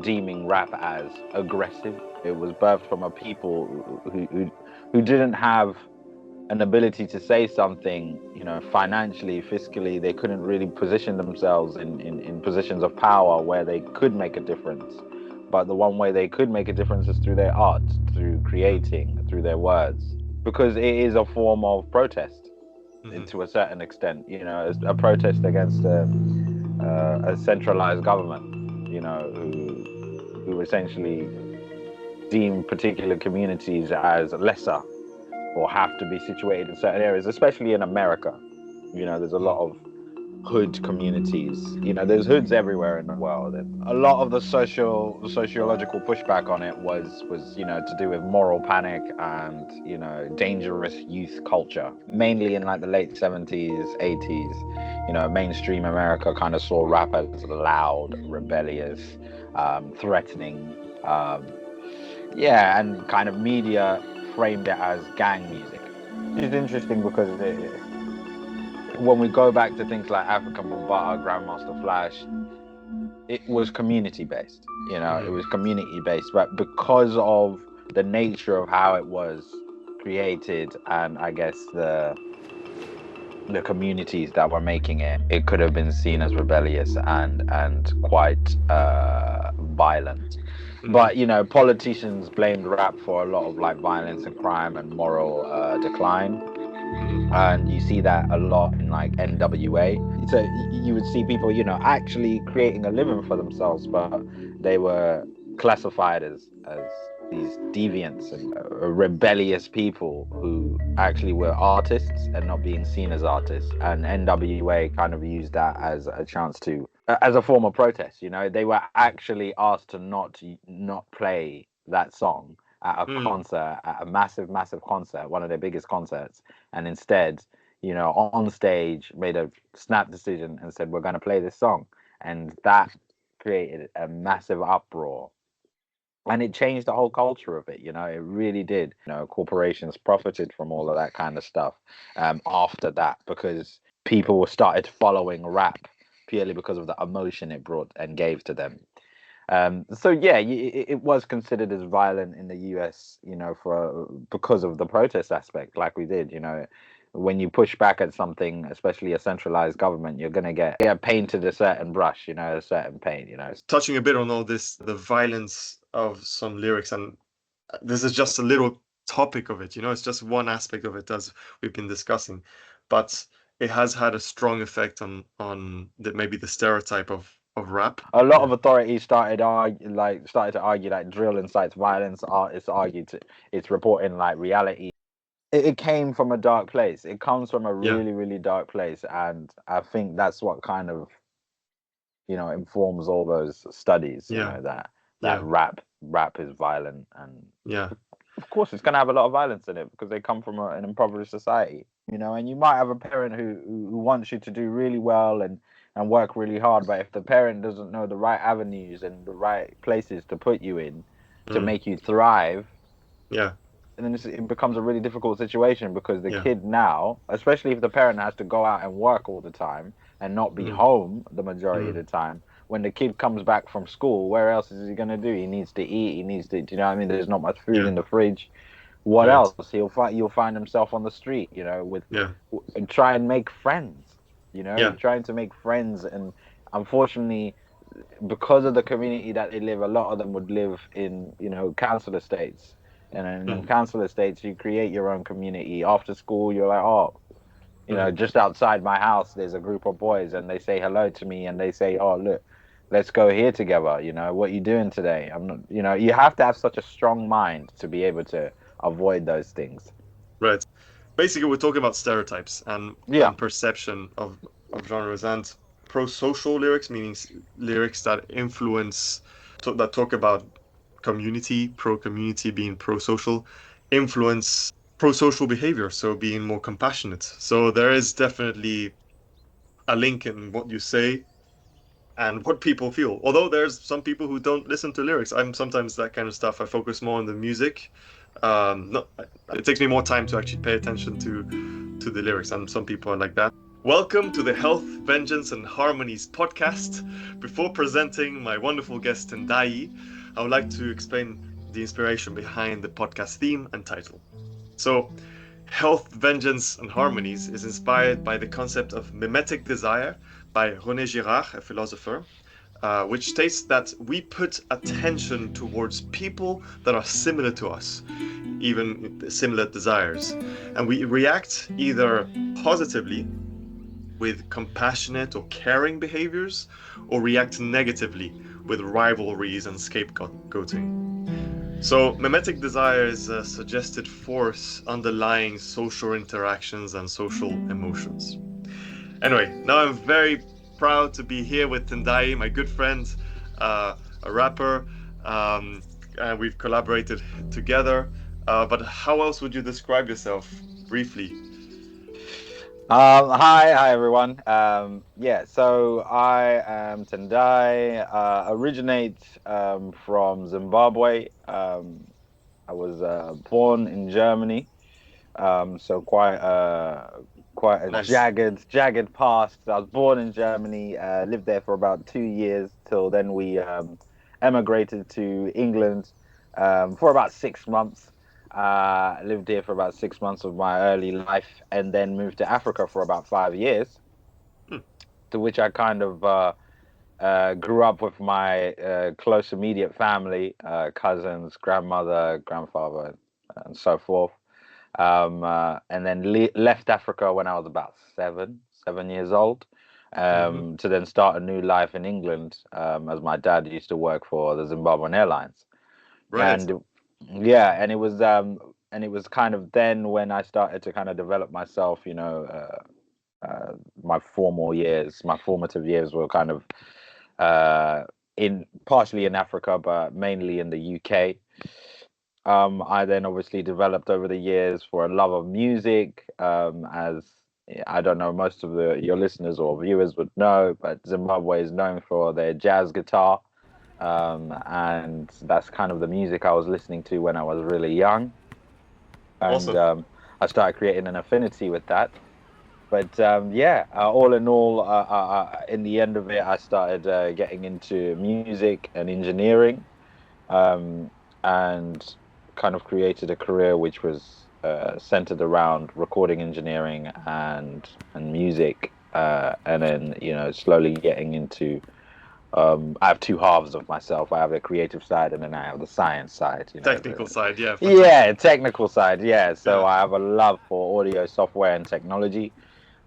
deeming rap as aggressive. It was birthed from a people who didn't have an ability to say something, financially, fiscally. They couldn't really position themselves in positions of power where they could make a difference. But the one way they could make a difference is through their art, through creating, through their words, because it is a form of protest to a certain extent. A protest against a centralized government, who essentially deem particular communities as lesser or have to be situated in certain areas, especially in America. There's a lot of hood communities. There's hoods everywhere in the world, and a lot of the sociological pushback on it was to do with moral panic and dangerous youth culture, mainly in like the late 70s, 80s. Mainstream America kind of saw rap as loud, rebellious, threatening, and kind of media framed it as gang music. It's interesting because when we go back to things like African Bambaataa, Grandmaster Flash, it was community based. It was community based, but because of the nature of how it was created, and I guess the communities that were making it, it could have been seen as rebellious and quite violent. But politicians blamed rap for a lot of like violence and crime and moral decline, and you see that a lot in like N.W.A. So you would see people actually creating a living for themselves, but they were classified as these deviants and rebellious people who actually were artists and not being seen as artists. And N.W.A. kind of used that as a chance to, as a form of protest. They were actually asked to not play that song at a concert, at a massive concert, one of their biggest concerts, and instead, on stage made a snap decision and said, we're going to play this song. And that created a massive uproar. And it changed the whole culture of it, it really did. Corporations profited from all of that kind of stuff after that, because people started following rap purely because of the emotion it brought and gave to them. It was considered as violent in the US, because of the protest aspect, like we did. When you push back at something, especially a centralized government, you're going to get painted a certain brush, a certain paint. Touching a bit on all this, the violence of some lyrics, and this is just a little topic of it, it's just one aspect of it as we've been discussing, but it has had a strong effect on maybe the stereotype of rap. A lot of authorities started to argue that drill incites violence. Artists argued it's reporting like reality. It came from a dark place. It comes from a really, really dark place, and I think that's what kind of informs all those studies. That rap is violent, and of course it's going to have a lot of violence in it because they come from an impoverished society. And you might have a parent who wants you to do really well and work really hard, but if the parent doesn't know the right avenues and the right places to put you in to make you thrive, and then it becomes a really difficult situation, because the kid now, especially if the parent has to go out and work all the time and not be home the majority of the time, when the kid comes back from school, where else is he going to do? He needs to eat, he needs to, there's not much food in the fridge. What else? You'll find himself on the street, and try and make friends, trying to make friends. And unfortunately, because of the community that they live, a lot of them would live in, council estates. And in council estates, you create your own community. After school, you're like, just outside my house, there's a group of boys, and they say hello to me, and they say, oh, look, let's go here together. What you doing today? I'm not, you have to have such a strong mind to be able to avoid those things. Right. Basically, we're talking about stereotypes and perception of genres, and prosocial lyrics, meaning lyrics that influence, that talk about community, pro-community, being pro-social, influence pro-social behavior, so being more compassionate. So there is definitely a link in what you say and what people feel. Although there's some people who don't listen to lyrics. I'm sometimes that kind of stuff. I focus more on the music. It takes me more time to actually pay attention to the lyrics, and some people are like that. Welcome to the Health, Vengeance and Harmonies podcast. Before presenting my wonderful guest Tendayi, I would like to explain the inspiration behind the podcast theme and title. So, Health, Vengeance and Harmonies is inspired by the concept of mimetic desire by René Girard, a philosopher, which states that we put attention towards people that are similar to us, even similar desires, and we react either positively with compassionate or caring behaviors, or react negatively with rivalries and scapegoating. So, mimetic desire is a suggested force underlying social interactions and social emotions. Anyway, now I'm very proud to be here with Tendayi, my good friend, a rapper, and we've collaborated together. But how else would you describe yourself briefly? Hi everyone. So I am Tendayi. Originate from Zimbabwe. I was born in Germany. So quite a Nice. jagged past. I was born in Germany. Lived there for about 2 years till then we emigrated to England for about 6 months. Lived here for about 6 months of my early life, and then moved to Africa for about 5 years, Hmm. to which I kind of grew up with my close immediate family, cousins, grandmother, grandfather, and so forth. And then left Africa when I was about 7 years old, Mm-hmm. to then start a new life in England, as my dad used to work for the Zimbabwean Airlines. Right. And yeah, and it was kind of then when I started to kind of develop myself, my my formative years were kind of in partially in Africa, but mainly in the UK. I then obviously developed over the years for a love of music. As I don't know, most of your listeners or viewers would know, but Zimbabwe is known for their jazz guitar, and that's kind of the music I was listening to when I was really young, and Awesome. I started creating an affinity with that. But all in all, in the end of it, I started getting into music and engineering, um, and kind of created a career which was centered around recording engineering and music, and then slowly getting into. I have two halves of myself. I have a creative side, and then I have the science side. Technical side, yeah, Yeah, fantastic. technical side. Yeah, so Yeah, I have a love for audio software and technology.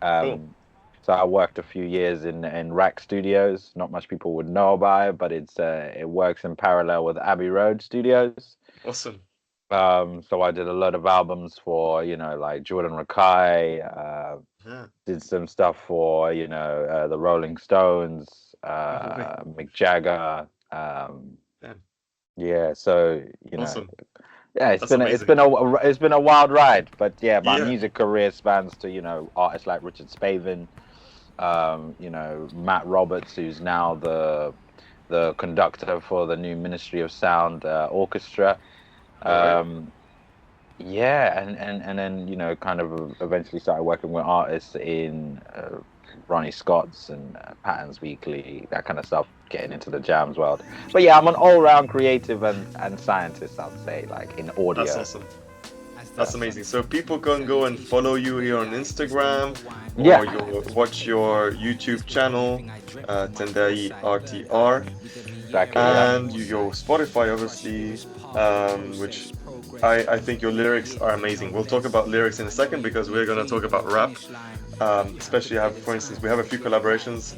cool. Um, so I worked a few years in Rack Studios. Not much people would know about it, but it works in parallel with Abbey Road Studios. Awesome. So I did a lot of albums for like Jordan Rakai. Yeah, Did some stuff for the Rolling Stones, no way. Mick Jagger. Damn. Yeah, so Awesome. yeah, That's amazing. it's been a wild ride, but yeah, my Yeah. music career spans to artists like Richard Spavin, Matt Roberts, who's now the conductor for the new Ministry of Sound orchestra. All right. Um, yeah, and then kind of eventually started working with artists in Ronnie Scott's and Patterns Weekly, that kind of stuff, getting into the jams world. But yeah, I'm an all-round creative and scientist, I'd say, like in That's audio. awesome. That's So amazing. So people can go and follow you here on Instagram, or yeah, you watch your YouTube channel, Tendayi RTR, exactly. Yeah. and your Spotify, obviously, which I think your lyrics are amazing. We'll talk about lyrics in a second because we're going to talk about rap. Especially, for instance, we have a few collaborations.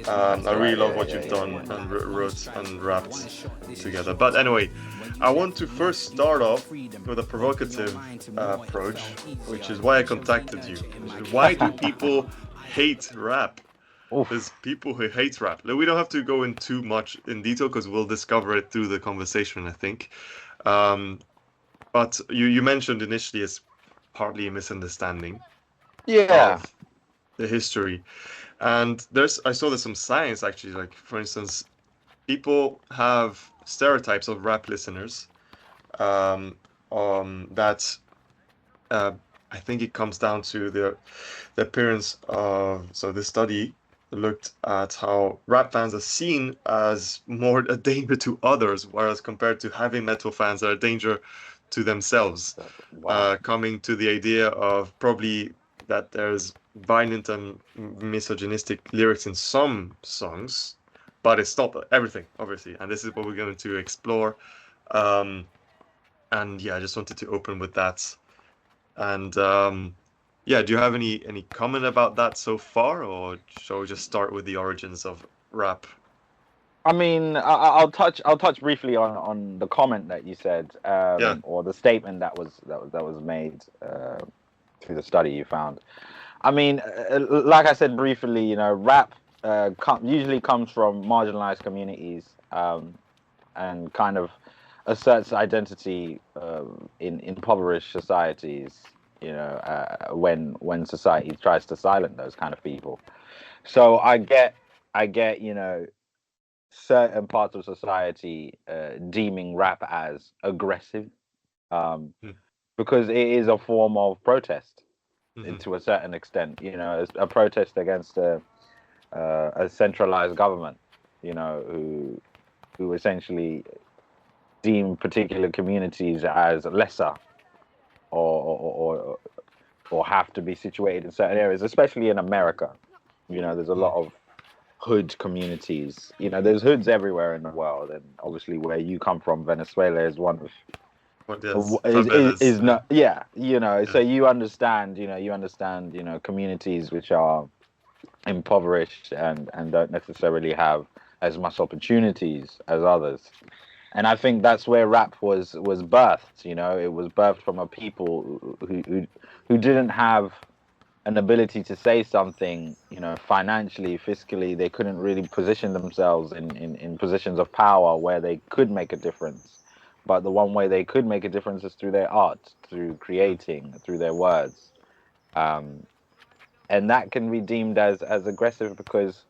I really Right. love Yeah. what Yeah. you've Yeah. done and wrote and rapped together. But anyway, I want to first start off with a provocative approach, which is why I contacted you. Why do people hate rap? There's Oof. people who hate rap. We don't have to go in too much in detail because we'll discover it through the conversation, I think. Um, but you mentioned initially it's partly a misunderstanding Yeah. of the history. And I saw there's some science actually, like for instance, people have stereotypes of rap listeners, that uh, I think it comes down to the appearance of, so this study looked at how rap fans are seen as more a danger to others, whereas compared to heavy metal fans are a danger to themselves. Wow. Coming to the idea of probably that there's violent and misogynistic lyrics in some songs, but it's not everything, obviously. And this is what we're going to explore. And yeah, I just wanted to open with that. And yeah, do you have any comment about that so far, or shall we just start with the origins of rap? I mean, I'll touch briefly on the comment that you said, Yeah. or the statement that was made through the study you found. I mean, like I said briefly, you know, rap usually comes from marginalized communities, and kind of asserts identity in impoverished societies. You know, when society tries to silence those kind of people. So I get, you know, certain parts of society deeming rap as aggressive, um, Mm-hmm. because it is a form of protest Mm-hmm. to a certain extent. You know, it's a protest against a centralized government. You know, who essentially deem particular communities as lesser, or or have to be situated in certain areas, especially in America. You know, there's a lot of hood communities. You know, there's hoods everywhere in the world, and obviously where you come from, Venezuela is one What of is favelas? is not, yeah. You know, Yeah. so you understand. You understand. You know, communities which are impoverished and don't necessarily have as much opportunities as others. And I think that's where rap was birthed. You know, it was birthed from a people who didn't have an ability to say something. You know, financially, fiscally, they couldn't really position themselves in positions of power where they could make a difference. But the one way they could make a difference is through their art, through creating, through their words. Um, and that can be deemed as aggressive because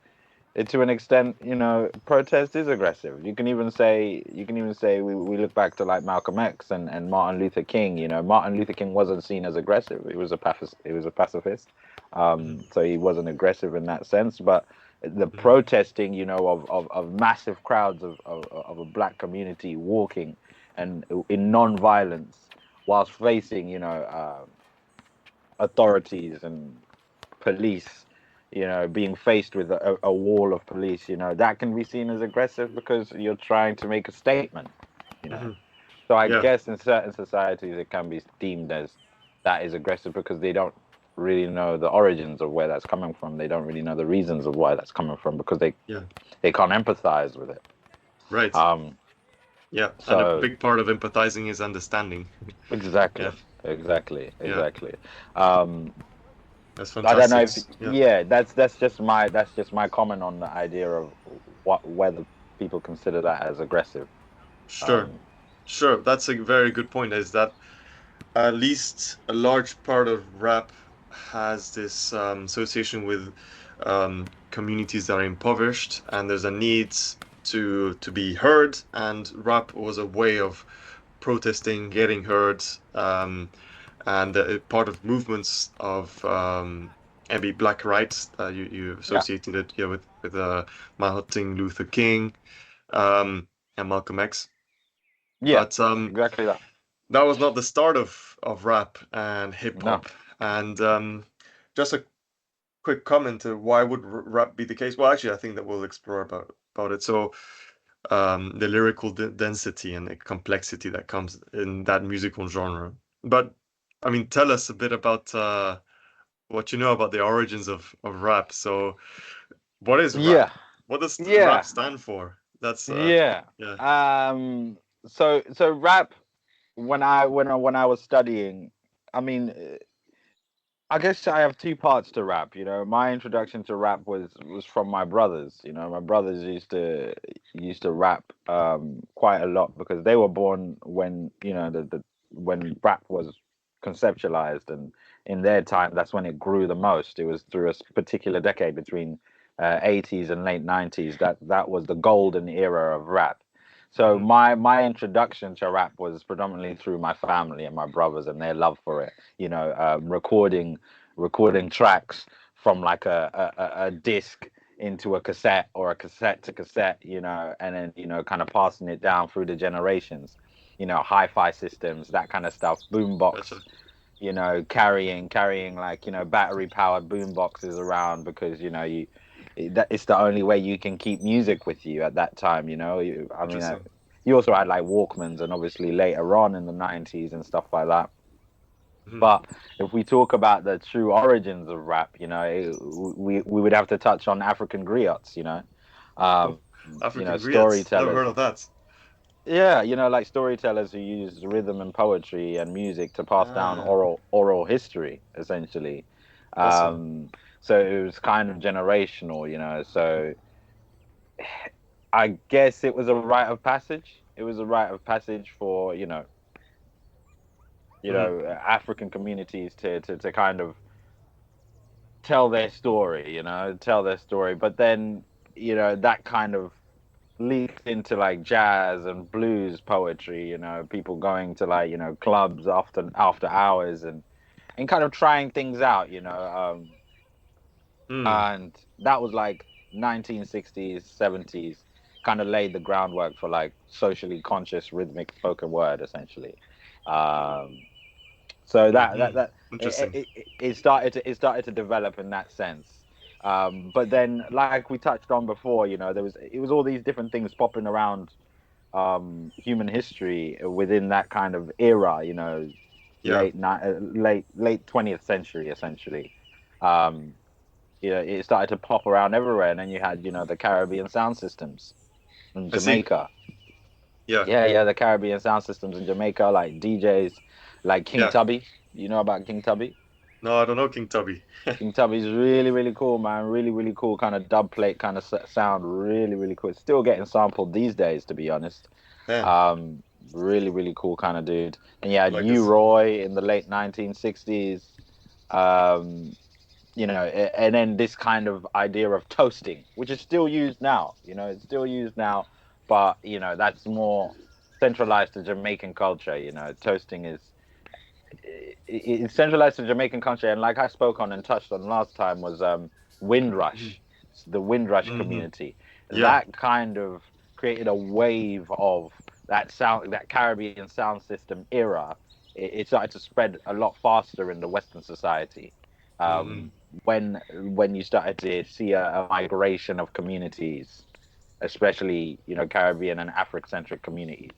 to an extent, you know, protest is aggressive. You can even say we look back to like Malcolm X and Martin Luther King. You know, Martin Luther King wasn't seen as aggressive. He was a pacifist. So he wasn't aggressive in that sense. But the Mm-hmm. protesting, you know, of massive crowds of a black community walking and in non-violence whilst facing, you know, authorities and police, you know, being faced with a wall of police, you know, that can be seen as aggressive because you're trying to make a statement, you know. Mm-hmm. So I Yeah. guess in certain societies it can be deemed as that is aggressive because they don't really know the origins of where that's coming from. They don't really know the reasons of why that's coming from because Yeah. they can't empathize with it. Right. Um, Yeah. And a so big part of empathizing is understanding. Yeah. exactly, exactly, Yeah. exactly. Um, That's I don't know fantastic. if, Yeah. yeah, that's just my comment on the idea of whether people consider that as aggressive. Sure. Um, Sure. That's a very good point. Is that at least a large part of rap has this association with communities that are impoverished, and there's a need to be heard. And rap was a way of protesting, getting heard, and part of movements of maybe black rights. You yeah, associated it, yeah, with Martin Luther King, um, and Malcolm X, yeah, but exactly that. that was not the start of rap and hip No, hop. And just a quick comment to why would rap be the case? Well, actually, I think that we'll explore about it. So the lyrical density and the complexity that comes in that musical genre. But I mean, tell us a bit about what you know about the origins of rap. So, what is yeah, rap? What does rap yeah, stand for? That's yeah. yeah. So rap when I was studying, I mean, I guess I have two parts to rap. You know, my introduction to rap was from my brothers. You know, my brothers used to rap quite a lot because they were born when, you know, the when rap was conceptualized, and in their time that's when it grew the most. It was through a particular decade between 80s and late 90s that was the golden era of rap. So my introduction to rap was predominantly through my family and my brothers and their love for it. Recording tracks from like a disc into a cassette or a cassette to cassette, and then kind of passing it down through the generations. Hi-fi systems, that kind of stuff, boombox. Gotcha. Carrying like battery powered boom boxes around because it's the only way you can keep music with you at that time. You also had like Walkmans, and obviously later on in the 90s and stuff like that. But if we talk about the true origins of rap, we would have to touch on African griots. African griots. Storytellers. Never heard of that. Yeah, like storytellers who use rhythm and poetry and music to pass down oral history, essentially. Awesome. So it was kind of generational, So I guess it was a rite of passage. It was a rite of passage for African communities to kind of tell their story. But then that kind of leaked into like jazz and blues poetry, people going to like clubs after hours and kind of trying things out, and that was like 1960s 70s, kind of laid the groundwork for like socially conscious rhythmic spoken word, essentially. So that Interesting. it started to develop in that sense. But then, like we touched on before, it was all these different things popping around human history within that kind of era, late 20th century, essentially. It started to pop around everywhere, and then you had the Caribbean sound systems in Jamaica. Yeah, the Caribbean sound systems in Jamaica, like DJs like King Tubby. You know about King Tubby? No, I don't know King Tubby. King Tubby's really, really cool, man. Really, really cool kind of dub plate kind of sound. Really, really cool. It's still getting sampled these days, to be honest. Really, really cool kind of dude. And you had U-Roy in the late 1960s. And then this kind of idea of toasting, which is still used now. It's still used now, but that's more centralized to Jamaican culture. Toasting is it's centralized to Jamaican culture, and like I spoke on and touched on last time was Windrush, the Windrush community. That kind of created a wave of that sound, that Caribbean sound system era. It started to spread a lot faster in the Western society. When you started to see a migration of communities, especially Caribbean and Afrocentric communities.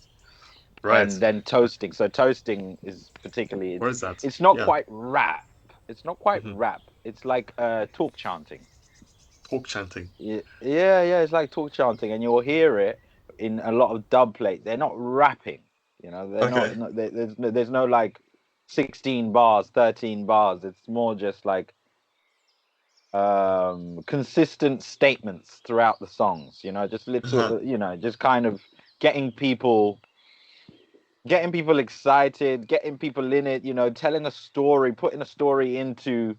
Right. And then toasting. So toasting is particularly. What is that? It's not quite rap. It's not quite rap. It's like talk chanting. Talk chanting. Yeah. It's like talk chanting, and you'll hear it in a lot of dub plate. They're not rapping. They're not. There's no like 16 bars, 13 bars. It's more just like consistent statements throughout the songs. Just little. Just kind of getting people excited, getting people in it, telling a story, putting a story into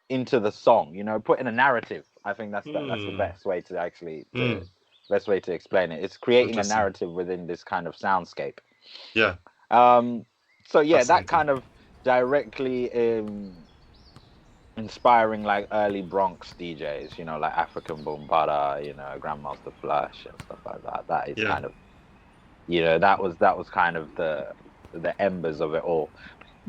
the song, putting a narrative. I think that's the best way to actually best way to explain it. It's creating a narrative within this kind of soundscape. Yeah. So yeah, that kind of directly inspiring like early Bronx DJs, like African Bombada, Grandmaster Flash and stuff like that. That is kind of that was kind of the embers of it all,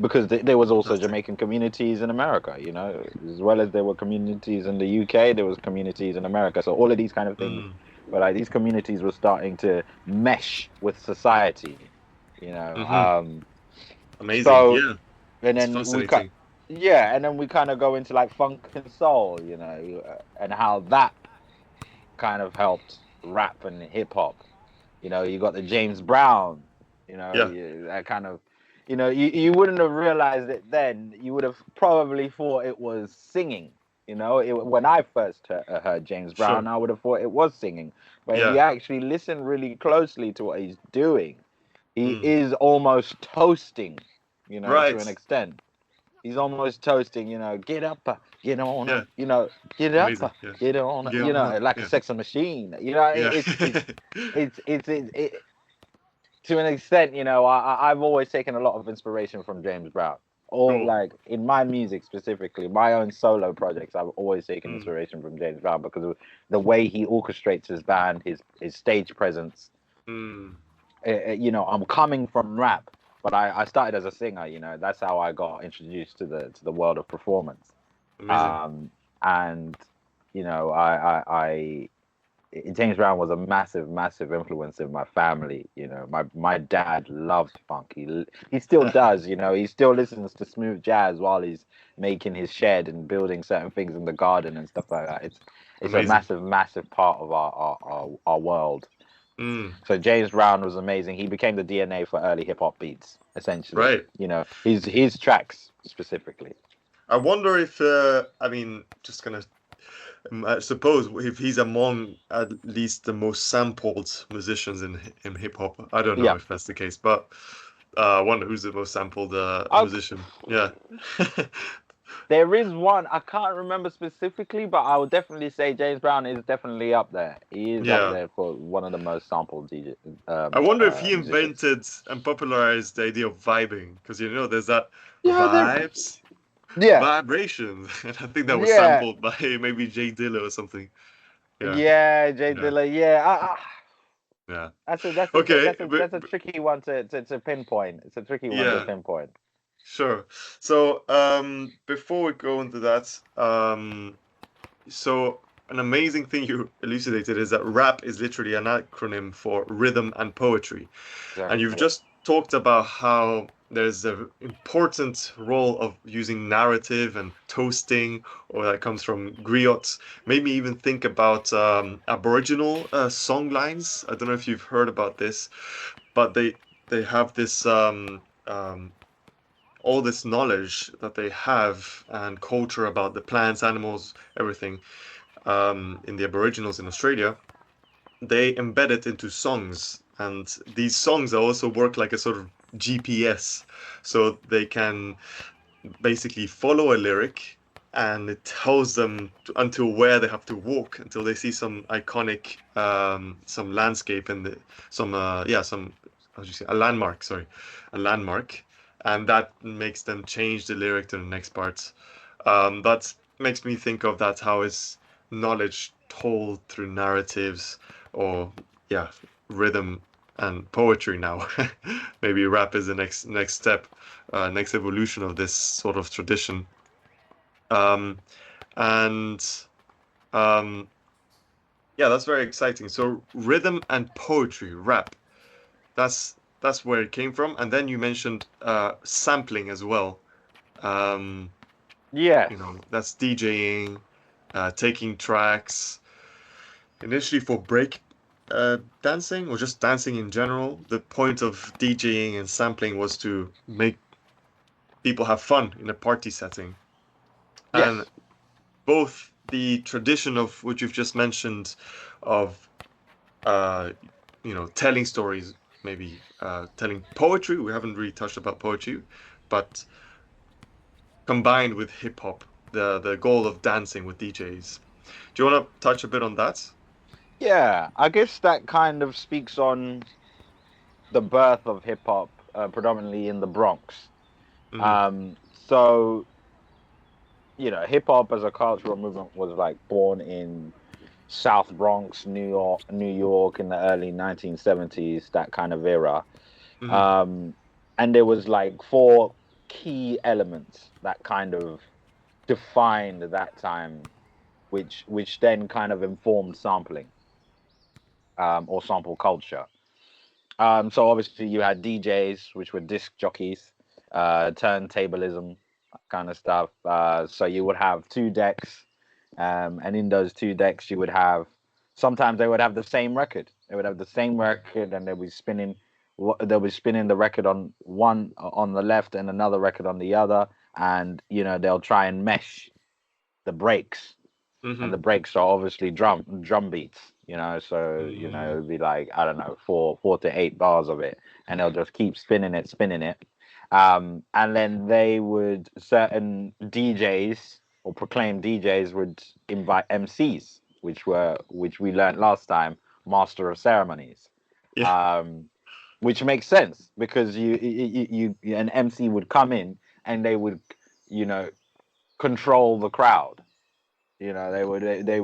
because there was also Jamaican communities in America, as well as there were communities in the UK, there was communities in America. So all of these kind of things, but like these communities were starting to mesh with society, Amazing. So, and then we kind of go into like funk and soul, and how that kind of helped rap and hip hop. You got the James Brown, that kind of, you wouldn't have realized it then. You would have probably thought it was singing, when I first heard James Brown, I would have thought it was singing. But if you actually listen really closely to what he's doing, he is almost toasting, to an extent. He's almost toasting, get up, get on, get up, get on, like a sex machine. It's to an extent, I've always taken a lot of inspiration from James Brown. Or Cool. like in my music specifically, my own solo projects, I've always taken Mm. inspiration from James Brown because of the way he orchestrates his band, his stage presence. Mm. I'm coming from rap, but I started as a singer. That's how I got introduced to the world of performance. Amazing. And I James Brown was a massive, massive influence in my family. My dad loved funk. He still does. He still listens to smooth jazz while he's making his shed and building certain things in the garden and stuff like that. It's a Amazing. massive, massive part of our world. Mm. So James Brown was amazing. He became the DNA for early hip hop beats, essentially. Right. His tracks specifically. I wonder if just gonna I suppose if he's among at least the most sampled musicians in hip hop. I don't know Yeah. if that's the case, but I wonder who's the most sampled musician. Yeah. There is one I can't remember specifically, but I would definitely say James Brown is definitely up there. He is up Yeah. there for one of the most sampled DJ I wonder if he musicians. invented and popularized the idea of vibing, because there's that Yeah, vibes, yeah, vibrations, and I think that was yeah, sampled by maybe Jay Dilla or something. Yeah. yeah. Jay Yeah. Dilla, yeah. Yeah. That's a Okay. that's a tricky one to pinpoint. It's a tricky one to Yeah. pinpoint. Sure. So, before we go into that, so an amazing thing you elucidated is that rap is literally an acronym for rhythm and poetry. And Exactly. you've just talked about how there's an important role of using narrative and toasting, or that comes from griots. Made me even think about Aboriginal song lines. I don't know if you've heard about this, but they have this all this knowledge that they have and culture about the plants, animals, everything in the Aboriginals in Australia. They embed it into songs, and these songs also work like a sort of GPS, so they can basically follow a lyric, and it tells them until where they have to walk until they see some iconic some landscape and some how do you say, a landmark, sorry, a landmark, and that makes them change the lyric to the next part. That makes me think of that, how is knowledge told through narratives, or yeah, rhythm and poetry now. Maybe rap is the next step, next evolution of this sort of tradition. Um, and yeah, that's very exciting. So rhythm and poetry, rap. That's where it came from. And then you mentioned sampling as well. Um, Yes. That's DJing, taking tracks. Initially for break dancing, or just dancing in general. The point of DJing and sampling was to make people have fun in a party setting. And Yes. both the tradition of what you've just mentioned of telling stories, maybe telling poetry. We haven't really touched about poetry, but combined with hip hop, the goal of dancing with DJs. Do you want to touch a bit on that? Yeah, I guess that kind of speaks on the birth of hip hop, predominantly in the Bronx. Mm-hmm. So hip hop as a cultural movement was like born in South Bronx, New York in the early 1970s, that kind of era. Mm-hmm. And there was like four key elements that kind of defined that time, which then kind of informed sampling, or sample culture. So obviously you had DJs, which were disc jockeys, turntablism, kind of stuff. So you would have two decks, and in those two decks you would have, sometimes they would have the same record. They would have the same record, and they'll be spinning the record on one on the left and another record on the other, and they'll try and mesh the breaks, and Mm-hmm. the breaks are obviously drum beats. So Mm-hmm. it'd be like, I don't know, four to eight bars of it, and they'll just keep spinning it. And then certain DJs or proclaimed DJs would invite MCs, which we learned last time, master of ceremonies. Yeah. Um, which makes sense because an MC would come in and they would, you know, control the crowd. You know, they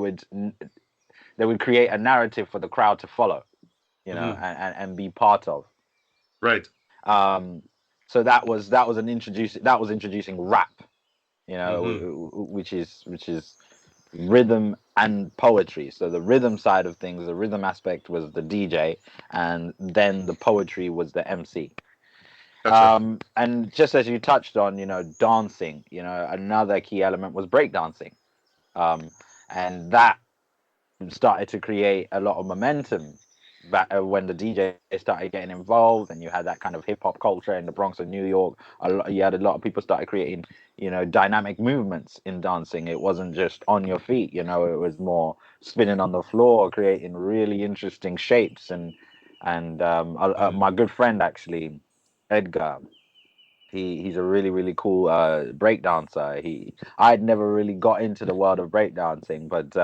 would create a narrative for the crowd to follow, you know, and be part of. Right. So that was introducing rap, you know, which is rhythm and poetry. So the rhythm side of things, the rhythm aspect was the DJ, and then the poetry was the MC. Gotcha. And just as you touched on, you know, dancing, you know, another key element was breakdancing. And that started to create a lot of momentum back when the DJ started getting involved, and you had that kind of hip hop culture in the Bronx of New York. You had a lot of people started creating, you know, dynamic movements in dancing. It wasn't just on your feet, you know, it was more spinning on the floor, creating really interesting shapes. And my good friend actually, Edgar, he's a really cool break dancer. I'd never really got into the world of breakdancing, but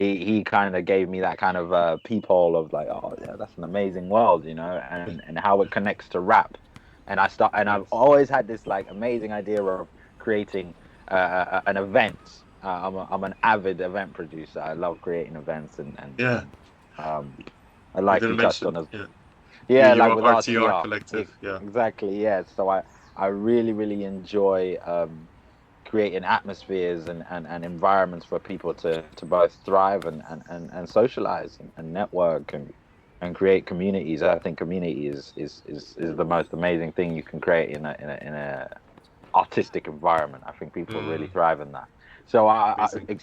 he kind of gave me that kind of peephole of like, oh yeah, that's an amazing world, you know, and how it connects to rap. And I've Nice. always had this like amazing idea of creating an event. I'm an avid event producer. I love creating events, Yeah. and um, You like didn't you touched on mention. as Yeah. yeah, like Your with RTR RTR. collective. Yeah. Exactly, yeah. So I really enjoy creating atmospheres and environments for people to both thrive and socialize and network and create communities. I think community is the most amazing thing you can create in a artistic environment. I think people really thrive in that. So Amazing.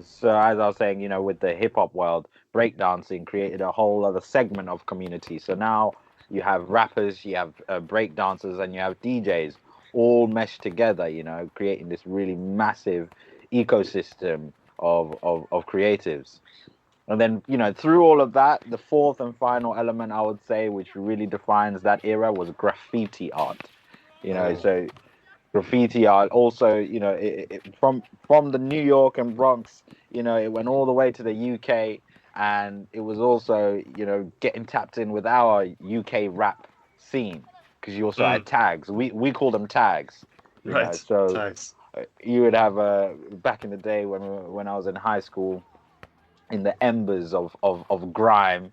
so as I was saying, you know, with the hip hop world, breakdancing created a whole other segment of community. So now you have rappers, you have break dancers, and you have DJs all meshed together. You know, creating this really massive ecosystem of creatives. And then, you know, through all of that, the fourth and final element I would say, which really defines that era, was graffiti art. You know, Oh. so graffiti art also, you know, from the New York and Bronx, you know, it went all the way to the UK, and it was also, you know, getting tapped in with our UK rap scene, because you also had tags. We call them tags, you know. Right. So Thanks. you would have back in the day when I was in high school, in the embers of grime,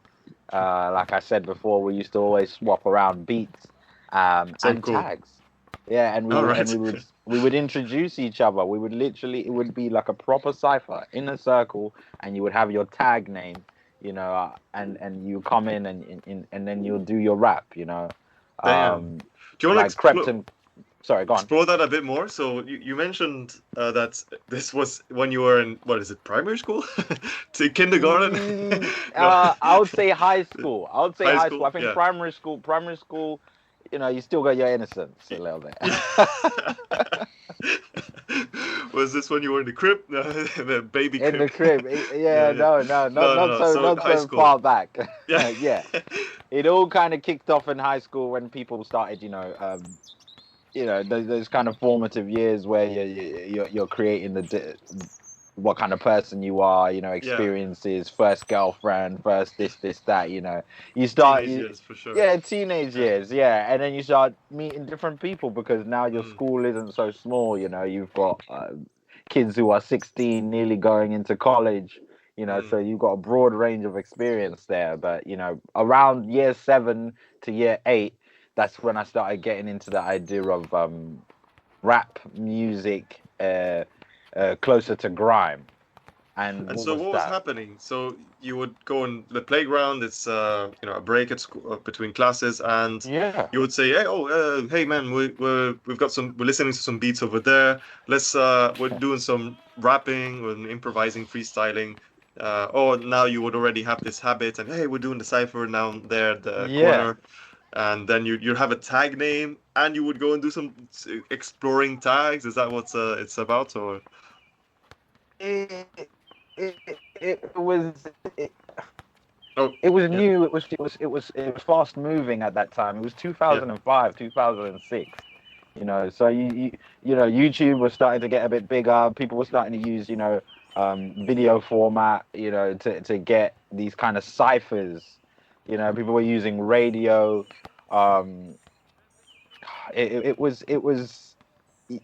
like I said before, we used to always swap around beats So and cool. tags. Yeah, and All right. we would introduce each other. We would literally, it would be like a proper cipher in a circle, and you would have your tag name, you know, and you come in and then you'll do your rap, you know, Damn. Do you want to like Crepton. Sorry, go on. explore that a bit more? So you mentioned that this was when you were in, what is it, primary school? To kindergarten? No. I would say high school. I would say High high school. school? I think Yeah. primary school, you know, you still got your innocence a little bit. Yeah. Was this when you were in the crib? No, the baby In crib. the crib. Yeah, Yeah, yeah. no, No, no, no. So not high so school. far back. Yeah. Yeah. It all kind of kicked off in high school when people started, you know, those kind of formative years where you're creating what kind of person you are, you know, Yeah. experiences, first girlfriend, first this that, you know, you start Teenage you years for sure. yeah, teenage Yeah. years, yeah, and then you start meeting different people because now your Mm, school isn't so small, you know, you've got kids who are 16 nearly going into college, you know, so mm. you've got a broad range of experience there. But you know, around year 7 to year 8, that's when I started getting into the idea of rap music, closer to grime. And And what so was what was that? happening? So you would go in the playground. It's a break at school between classes, and Yeah. you would say, "Hey, hey man, we've got we're listening to some beats over there. Let's we're doing some rapping, we're improvising, freestyling. Oh, now you would already have this habit, and hey, we're doing the cipher down there at the Yeah. corner, and then you have a tag name, and you would go and do some exploring tags. Is that what it's about, or? It, it was it, Oh, it was yeah, new. It was fast moving at that time. It was yeah, 2005, 2006. You know, so you know, YouTube was starting to get a bit bigger. People were starting to use, you know, video format, you know, to get these kind of ciphers You know, people were using radio. Um, it was.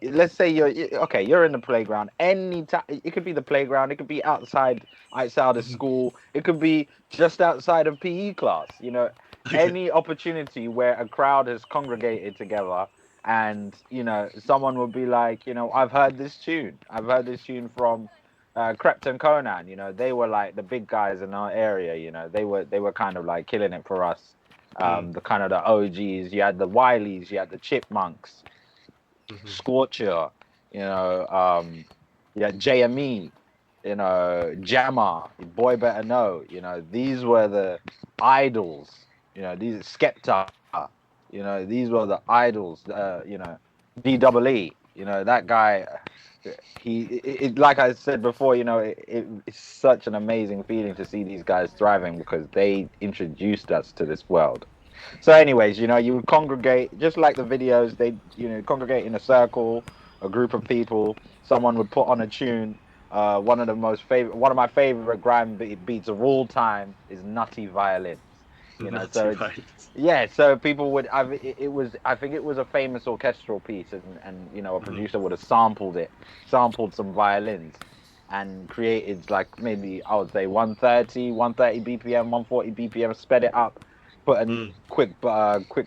Let's say you're in the playground anytime. It could be the playground, it could be outside of school, it could be just outside of PE class, you know, Okay. any opportunity where a crowd has congregated together, and you know someone would be like, you know, I've heard this tune from Krept and Conan. You know, they were like the big guys in our area. You know, they were kind of like killing it for us. The kind of the OGs. You had the Wileys, you had the Chipmunks, Scorcher, you know, yeah, JME, you know, Jammer, Boy Better Know, you know, these were the idols, you know, these Skepta, you know, these were the idols, you know, D.W.A, you know, that guy, like I said before, you know, it's such an amazing feeling to see these guys thriving because they introduced us to this world. So, anyways, you know, you would congregate just like the videos. They, you know, congregate in a circle, a group of people. Someone would put on a tune. One of my favorite grime beats of all time is Nutty Violins. You know, Nutty so it's violence. yeah. So people would, I think it was a famous orchestral piece, and you know, a Mhm. producer would have sampled some violins, and created like maybe I would say 130 BPM, 140 BPM, sped it up, put a Mm. quick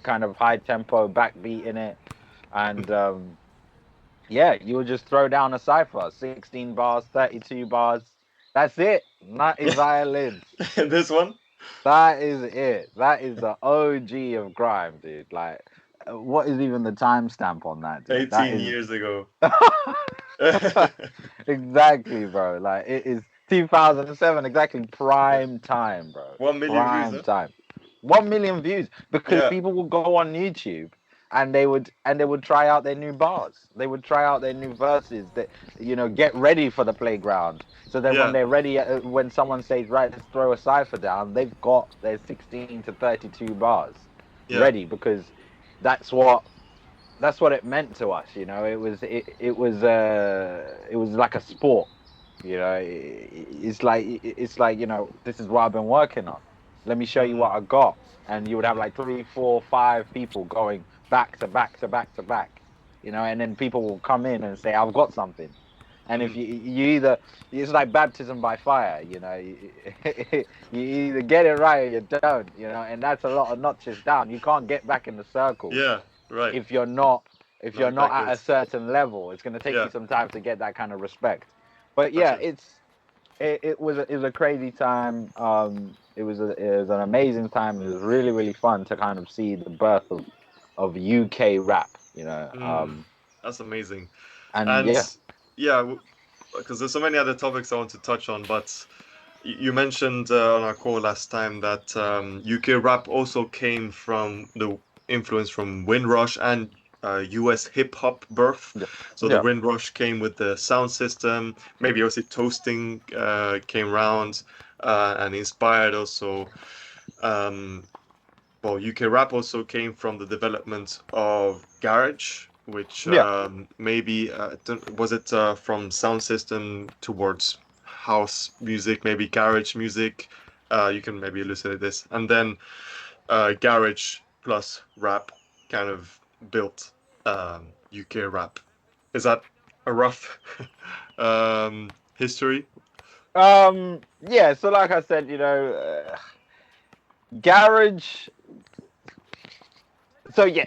kind of high tempo backbeat in it, and yeah, you would just throw down a cipher, 16 bars, 32 bars. That's it. Nutty violins. This one, That is it. That is the OG of grime, dude. Like, what is even the timestamp on that, dude? That 18 is years ago. exactly, bro. Like, it is 2007, exactly prime time, bro. 1 million views, Prime huh? time. 1 million views because Yeah, people would go on YouTube and they would try out their new bars. They would try out their new verses. That, you know, get ready for the playground. So then when yeah, they're ready, when someone says, right, let's throw a cipher down, they've got their 16 to 32 bars yeah. ready because that's what it meant to us. You know, it was like a sport. You know, it's like, you know, this is what I've been working on. Let me show you Mm, what I got. And you would have mhm. like three, four, five people going back to back to back to back. You know, and then people will come in and say, I've got something. And if Mhm. you either, it's like baptism by fire. You know, you either get it right or you don't. You know, and that's a lot of notches down. You can't get back in the circle Yeah, right. if you're not if you're Like not that at good. a certain level. It's going to take Yeah, you some time to get that kind of respect. But for yeah, sure. it was a crazy time. It was an amazing time. It was really really fun to kind of see the birth of UK rap. You know, Mm, that's amazing. and And yeah, yeah, because there's so many other topics I want to touch on, but you mentioned on our call last time that UK rap also came from the influence from Windrush and US hip hop birth. yeah, So the yeah, Windrush came with the sound system, maybe also toasting came around and inspired also. Um, well, UK rap also came from the development of garage, which yeah. maybe was it from sound system towards house music, maybe garage music. You can maybe elucidate this, and then garage plus rap kind of built UK rap. Is that a rough history? Yeah. So like I said, you know, garage. So yeah,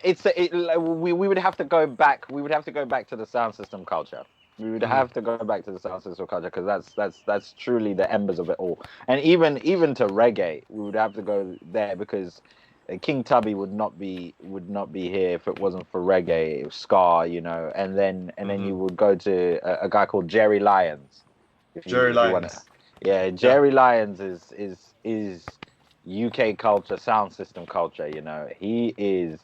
we would have to go back. We would have to go back to the sound system culture. We would Mm, have to go back to the sound system culture because that's truly the embers of it all. And even to reggae, we would have to go there because King Tubby would not be here if it wasn't for reggae, ska, you know. And then hmm. you would go to a guy called Jerry Lyons. Jerry If you want to, Lyons. yeah, Yeah. Jerry Lyons is UK culture, sound system culture. You know, he is.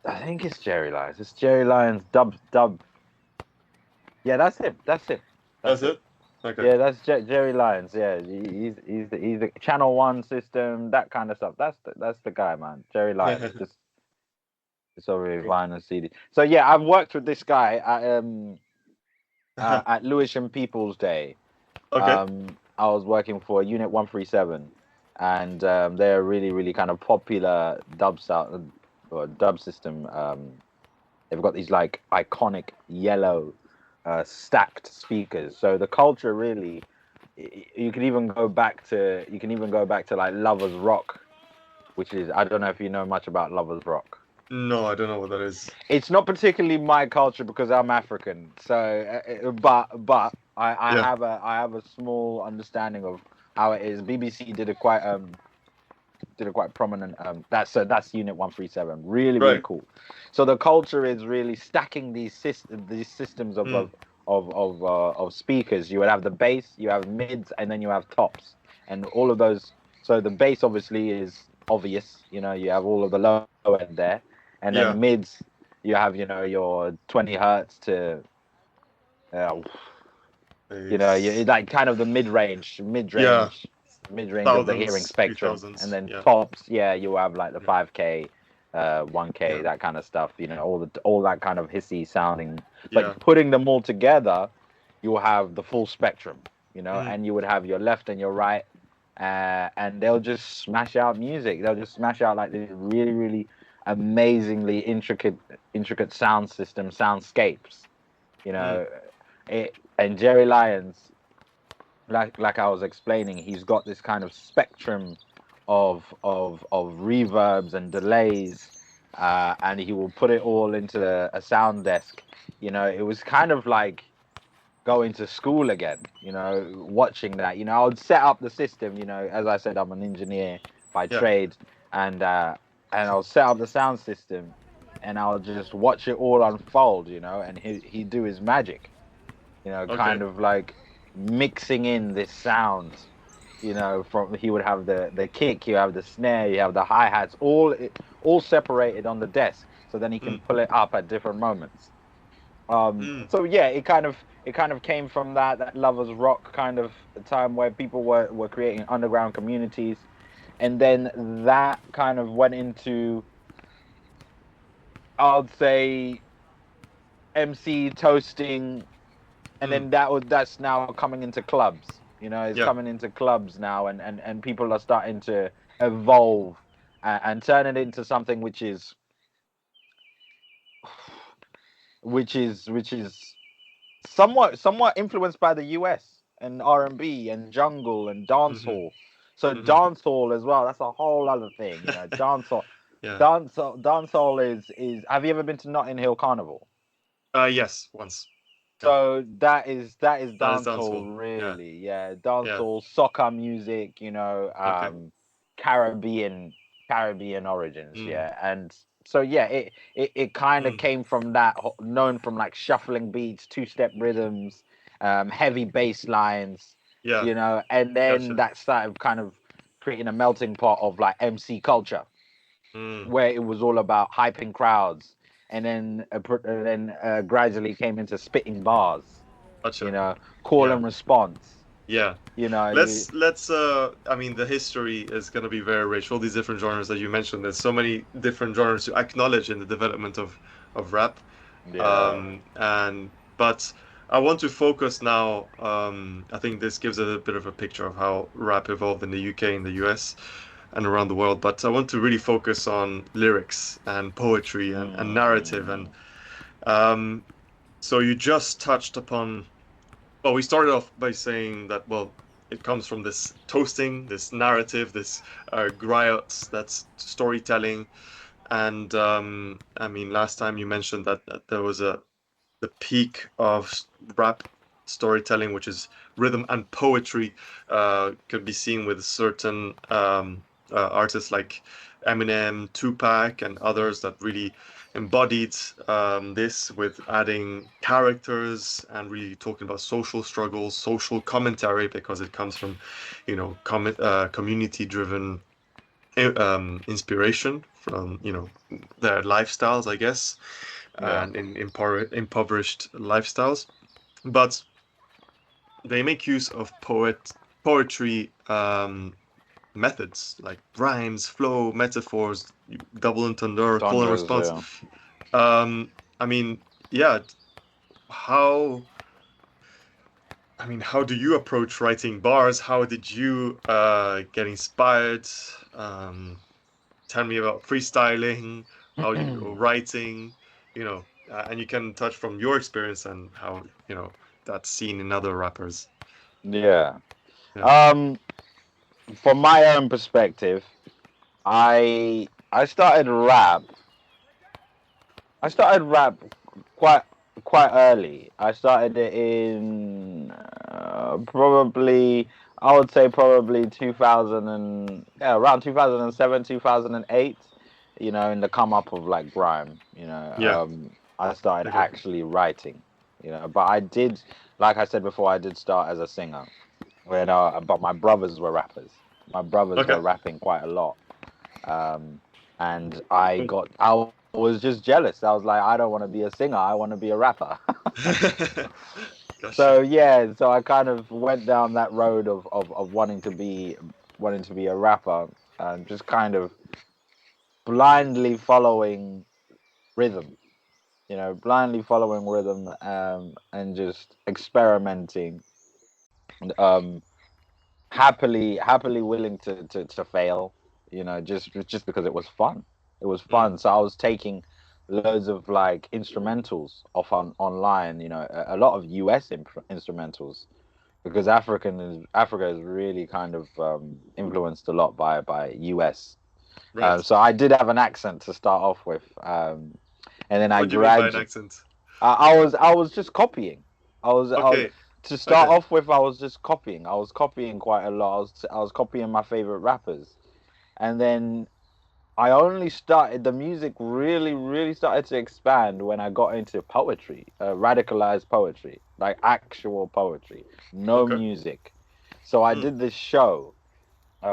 I think it's Jerry Lyons. It's Jerry Lyons. Dub. Yeah, that's him. That's him. That's That's him. it. Okay. Yeah, that's Jerry Lyons. Yeah, he's the Channel One system, that kind of stuff. That's the guy, man. Jerry Lyons. Just over here, Cool. Vine and CD. So yeah, I've worked with this guy at Lewisham People's Day. Okay. I was working for Unit 137. and they're a really, really kind of popular dub sound or dub system. They've got these like iconic yellow stacked speakers. So the culture really, you can even go back to like Lovers Rock, which is, I don't know if you know much about Lovers Rock. No, I don't know what that is. It's not particularly my culture because I'm African. So, but I have a small understanding of how it is. BBC did a quite prominent that's Unit 137. Really, really Right. cool. So the culture is really stacking these systems of speakers. You would have the bass, you have mids, and then you have tops, and all of those. So the bass obviously is obvious. You know, you have all of the low end there, and then mids, you have, you know, your 20 hertz to you know, like kind of the mid-range of the hearing spectrum. And then tops, you have like the 5K, 1K, that kind of stuff, you know, all that kind of hissy sounding. But putting them all together, you'll have the full spectrum, you know, and you would have your left and your right, and they'll just smash out music. They'll just smash out like these really, really amazingly intricate soundscapes, you know. And Jerry Lyons, like I was explaining, he's got this kind of spectrum of reverbs and delays, and he will put it all into a sound desk. You know, it was kind of like going to school again, you know, watching that. You know, I would set up the system, you know, as I said, I'm an engineer by trade, and I'll set up the sound system, and I'll just watch it all unfold, you know, and he'd do his magic, you know, kind of like mixing in this sound, you know, he would have the kick, you have the snare, you have the hi-hats, all separated on the desk, so then he can pull it up at different moments. So yeah, it kind of came from that Lovers Rock kind of time where people were creating underground communities, and then that kind of went into, I'd say, MC toasting, and then that's now coming into clubs. You know, it's coming into clubs now, and people are starting to evolve and turn it into something which is somewhat influenced by the US and R&B and jungle and dancehall. So dancehall as well, that's a whole other thing, you know. Dancehall is Have you ever been to Notting Hill Carnival? Yes, once. So that is dancehall, really. Dancehall, soca music, you know, Caribbean origins, and so it kind of came from that, known from like shuffling beats, two-step rhythms, heavy bass lines, you know, and then that started kind of creating a melting pot of like MC culture, where it was all about hyping crowds, and then gradually came into spitting bars, you know, call and response. You know, let's I mean, the history is going to be very rich, all these different genres that you mentioned. There's so many different genres to acknowledge in the development of rap. But I want to focus now, I think this gives a bit of a picture of how rap evolved in the UK, in the US, and around the world. But I want to really focus on lyrics and poetry and narrative. And so you just touched upon, well, we started off by saying that, well, it comes from this toasting, this narrative, this griots, that's storytelling. And I mean, last time you mentioned that there was the peak of rap storytelling, which is rhythm and poetry, could be seen with certain artists like Eminem, Tupac, and others that really embodied this, with adding characters and really talking about social struggles, social commentary, because it comes from, you know, community-driven inspiration from, you know, their lifestyles, I guess, and in impoverished lifestyles. But they make use of poetry methods like rhymes, flow, metaphors, double entendre, call and response. I mean, how I mean, how do you approach writing bars? How did you get inspired? Tell me about freestyling, how you writing, and you can touch from your experience and how that's seen in other rappers. Yeah. Yeah. From my own perspective, I started rap. I started rap quite quite early. I started it in probably, I would say probably 2000 and yeah, around 2007, 2008. You know, in the come up of like grime. Yeah. I started Okay. actually writing. But I did, like I said before, I did start as a singer. But my brothers were rappers. My brothers Okay. were rapping quite a lot. And I was just jealous. I was like, I don't want to be a singer. I want to be a rapper. Gotcha. So yeah, so I kind of went down that road of wanting to be a rapper, and just kind of blindly following rhythm. Blindly following rhythm, and just experimenting. Um, happily willing to fail, just because it was fun. It was Mm. fun. So I was taking loads of like instrumentals off online, a lot of US instrumentals, because Africa is really kind of influenced a lot by US. Right. So I did have an accent to start off with, and then What do you mean by an accent? I was just copying. I was Okay. To start Okay. off with. I was just copying. I was copying quite a lot. I was copying my favorite rappers, and then I only started the music really, really started to expand when I got into poetry, radicalized poetry, like actual poetry, no Okay. music. So I Mm. did this show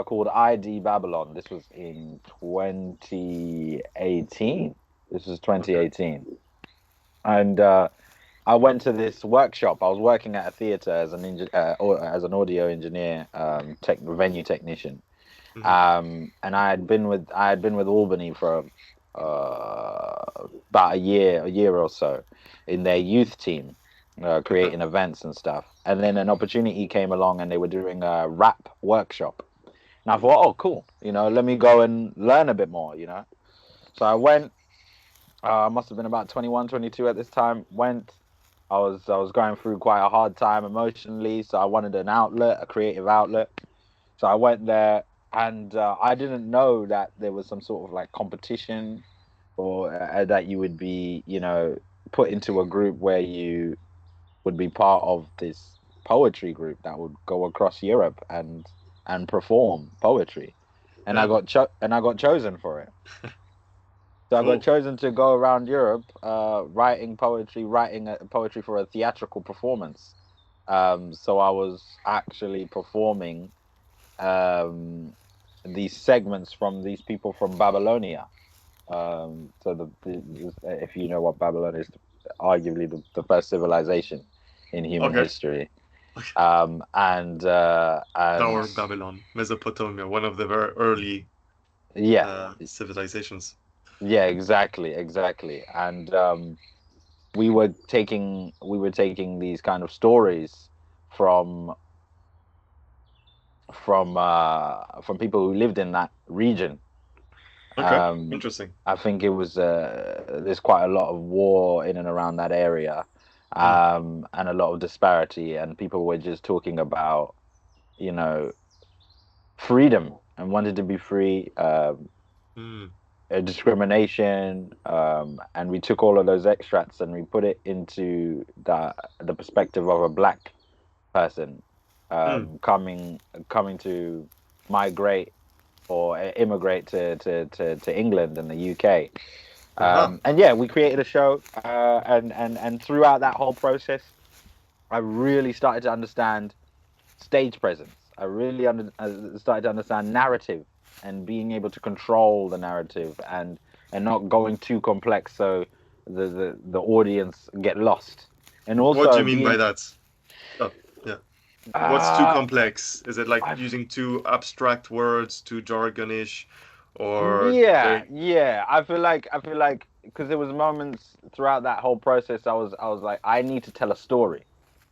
called ID Babylon. This was in 2018. This was Okay. 2018, and I went to this workshop. I was working at a theater as as an audio engineer, venue technician. Hmm. And I had been with Albany for about a year or so, in their youth team, Okay. creating events and stuff. And then an opportunity came along, and they were doing a rap workshop. And I thought, oh, cool. Let me go and learn a bit more. So I went. I must have been about 21, 22 at this time. Went. I was going through quite a hard time emotionally, so I wanted an outlet, a creative outlet. So I went there, and I didn't know that there was some sort of like competition, or that you would be, put into a group where you would be part of this poetry group that would go across Europe and perform poetry. And I Damn. got chosen for it. So I got Cool. chosen to go around Europe, writing poetry for a theatrical performance. So I was actually performing um, these segments from these people from Babylonia. So if you know what Babylon is, arguably the first civilization in human Okay. history. Okay. And Tower of Babylon, Mesopotamia, one of the very early yeah, civilizations. yeah, exactly. And we were taking these kind of stories from from people who lived in that region. Okay. Um, Interesting. I think it was there's quite a lot of war in and around that area, Mm. and a lot of disparity, and people were just talking about, you know, freedom and wanted to be free, Mm. discrimination, and we took all of those extracts and we put it into the perspective of a black person, Mm. coming to migrate or immigrate to England and the UK. Uh-huh. And yeah, we created a show, and throughout that whole process, I really started to understand stage presence. I really started to understand narrative, and being able to control the narrative, and not going too complex, so the audience get lost. And What do also you mean by being that? Oh, yeah. What's too uh complex? Is it like I using too abstract words, too jargonish, or yeah, very... yeah. I feel like because there was moments throughout that whole process, I was like, I need to tell a story.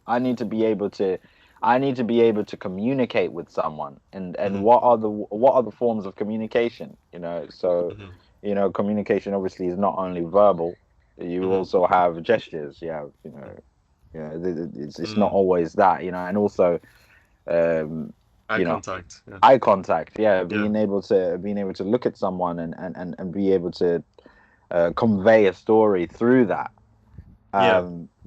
I need to be able to communicate with someone, and Mm-hmm. what are the forms of communication, so Mm-hmm. communication obviously is not only verbal. You Mm-hmm. also have gestures. You have, it's not Mm. always that, and also, um Eye you know contact. Yeah. eye contact. Yeah, Yeah. being able to look at someone and be able to convey a story through that. Yeah.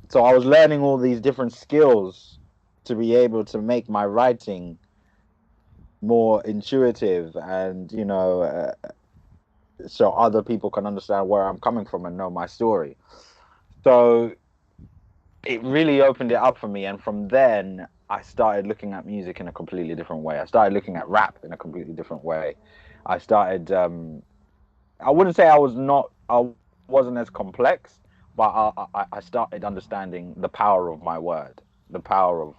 So I was learning all these different skills to be able to make my writing more intuitive, and so other people can understand where I'm coming from and know my story. So it really opened it up for me, and from then I started looking at music in a completely different way. I started looking at rap in a completely different way. I started I wouldn't say I wasn't as complex, but I started understanding the power of my word, the power of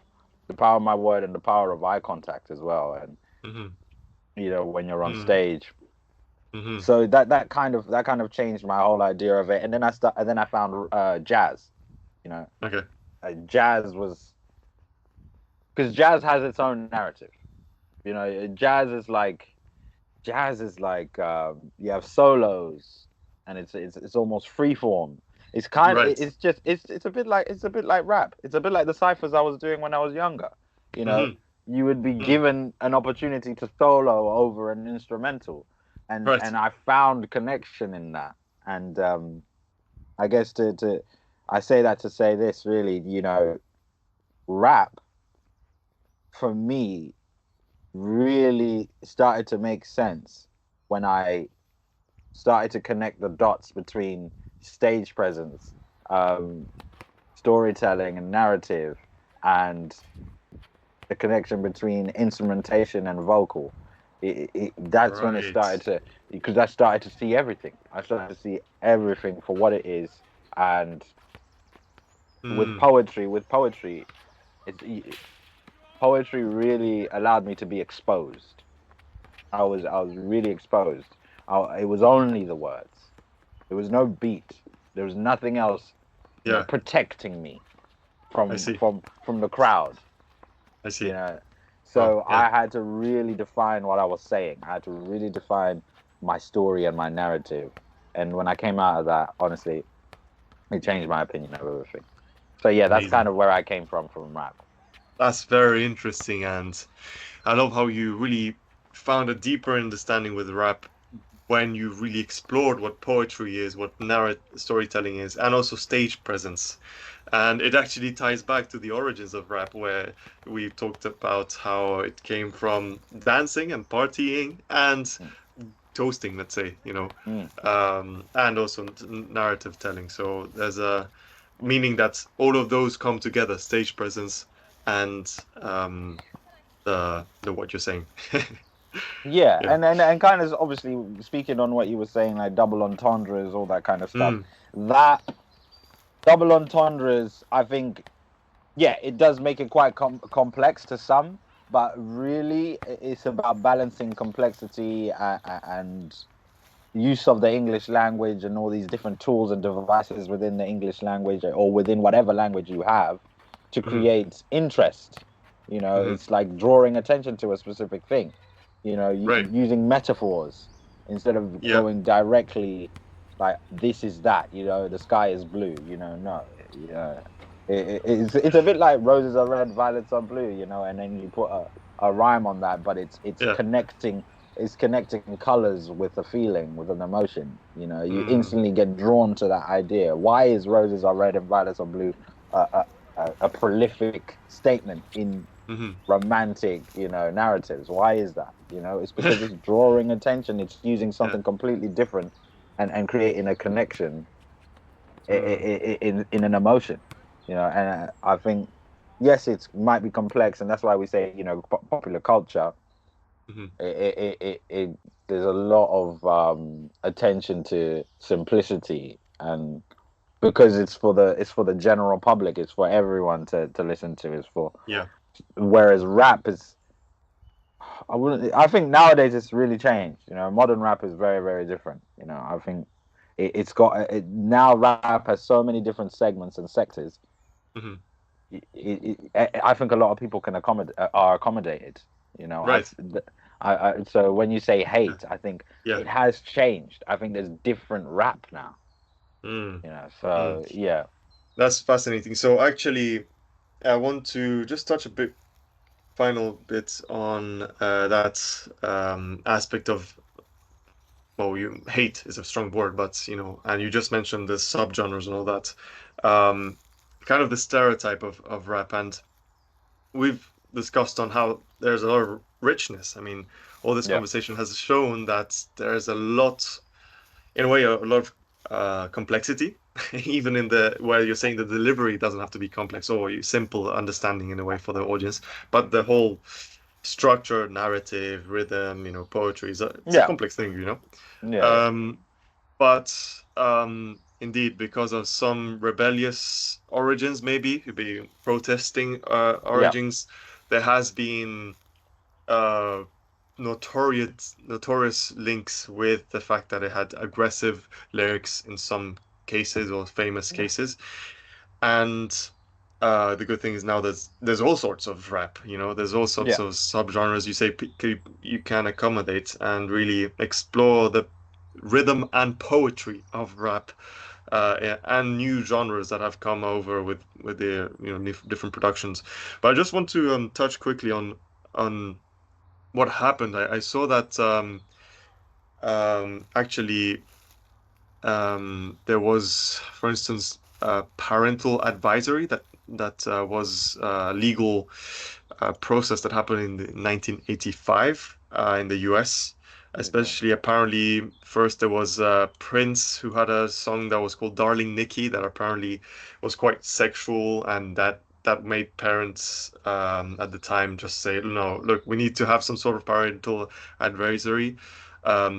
my word, and the power of eye contact as well. And Mm-hmm. when you're on Mm. stage, Mm-hmm. so that kind of changed my whole idea of it. And then I found jazz. You know, Okay. jazz was because jazz has its own narrative. Jazz is like you have solos, and it's almost freeform. Right. It's a bit like rap. It's a bit like the ciphers I was doing when I was younger. You know, Mm-hmm. you would be Mm. given an opportunity to solo over an instrumental, and Right. and I found connection in that. And I guess to I say that to say this, really, rap for me really started to make sense when I started to connect the dots between stage presence, um, storytelling and narrative, and the connection between instrumentation and vocal. That's when it Right. started to, because I started to see everything. I started to see everything for what it is. And Mm. with poetry, poetry really allowed me to be exposed. I was really exposed. It was only the words. There was no beat. There was nothing else, Yeah. protecting me I from see. the crowd. I You see. know, Wow. so Yeah. I had to really define what I was saying. I had to really define my story and my narrative. And when I came out of that, honestly, it changed my opinion of everything. So yeah, that's kind Amazing. of where I came from rap. That's very interesting, and I love how you really found a deeper understanding with rap when you really explored what poetry is, what narrative storytelling is, and also stage presence. And it actually ties back to the origins of rap, where we talked about how it came from dancing and partying and Mm, toasting, let's say, mm. and also narrative telling. So there's a meaning that all of those come together: stage presence and the what you're saying. Yeah, Yeah. and kind of obviously speaking on what you were saying, like double entendres, all that kind of stuff. Mm, That double entendres, I think, yeah, it does make it quite complex to some, but really it's about balancing complexity and use of the English language and all these different tools and devices within the English language or within whatever language you have to mm, create interest. mm, It's like drawing attention to a specific thing. right. Using metaphors instead of Yeah. going directly like this is that. The sky is blue. No, it's a bit like roses are red, violets are blue. And then you put a rhyme on that, but it's Yeah. connecting colors with a feeling, with an emotion. You Mm, instantly get drawn to that idea. Why is roses are red and violets are blue a prolific statement in mm, romantic, narratives? Why is that? It's because it's drawing attention. It's using yeah. something completely different and creating a connection Mm, in an emotion. And I think yes, it might be complex, and that's why we say popular culture mm, it there's a lot of attention to simplicity, and because it's for the general public, it's for everyone to listen to, it's for yeah. whereas rap is I think nowadays it's really changed. Modern rap is very, very different. I think it's got now rap has so many different segments and sectors. Mm, I think a lot of people can accommodate are accommodated. You know, Right. so when you say hate, I think Yeah. it has changed. I think there's different rap now. Mm. You know, Mm. so yeah, That's fascinating. So actually, I want to just touch a bit, final bit on that aspect of, well, you hate is a strong word, but and you just mentioned the subgenres and all that, um, kind of the stereotype of rap, and we've discussed on how there's a lot of richness. I mean, all this yeah, conversation has shown that there's a lot, in a way, a lot of complexity, even in the where you're saying the delivery doesn't have to be complex or simple understanding in a way for the audience, but the whole structure, narrative, rhythm, poetry it's a yeah, complex thing, yeah, yeah, Um, but indeed, because of some rebellious origins, maybe be protesting yeah, origins, there has been uh, notorious links with the fact that it had aggressive lyrics in some cases or famous yeah, cases. And the good thing is now there's all sorts of rap, there's all sorts yeah, of subgenres you can accommodate and really explore the rhythm and poetry of rap, and new genres that have come over with the different productions. But I just want to touch quickly on what happened. I saw that actually there was, for instance, a parental advisory that was a legal process that happened in 1985 in the US. okay, Especially, apparently, first there was Prince who had a song that was called "Darling Nikki" that apparently was quite sexual, and that made parents at the time just say, "No, look, we need to have some sort of parental advisory."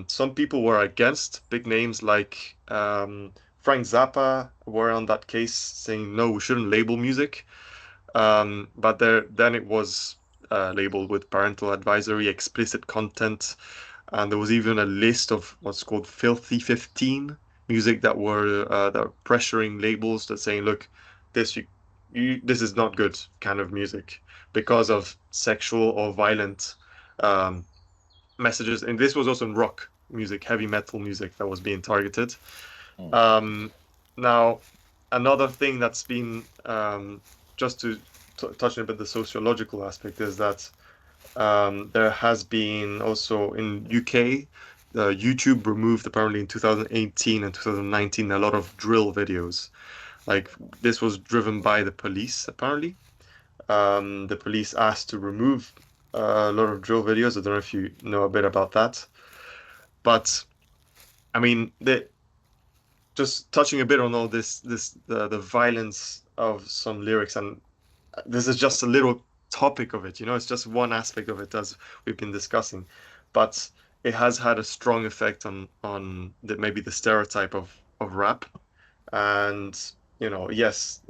Some people were against, big names like Frank Zappa were on that case saying, no, we shouldn't label music. But then it was labeled with parental advisory, explicit content, and there was even a list of what's called Filthy 15 music that were pressuring labels that saying, look, this this is not good kind of music because of sexual or violent um, messages. And this was also in rock music, heavy metal music that was being targeted. mm, Um, Now, another thing that's been just to touch on a bit the sociological aspect is that there has been also in UK, YouTube removed apparently in 2018 and 2019 a lot of drill videos. Like this was driven by the police apparently. The police asked to remove a lot of drill videos. I don't know if you know a bit about that, but I mean, just touching a bit on all the violence of some lyrics, and this is just a little topic of it. It's just one aspect of it as we've been discussing, but it has had a strong effect on maybe the stereotype of rap, and yes,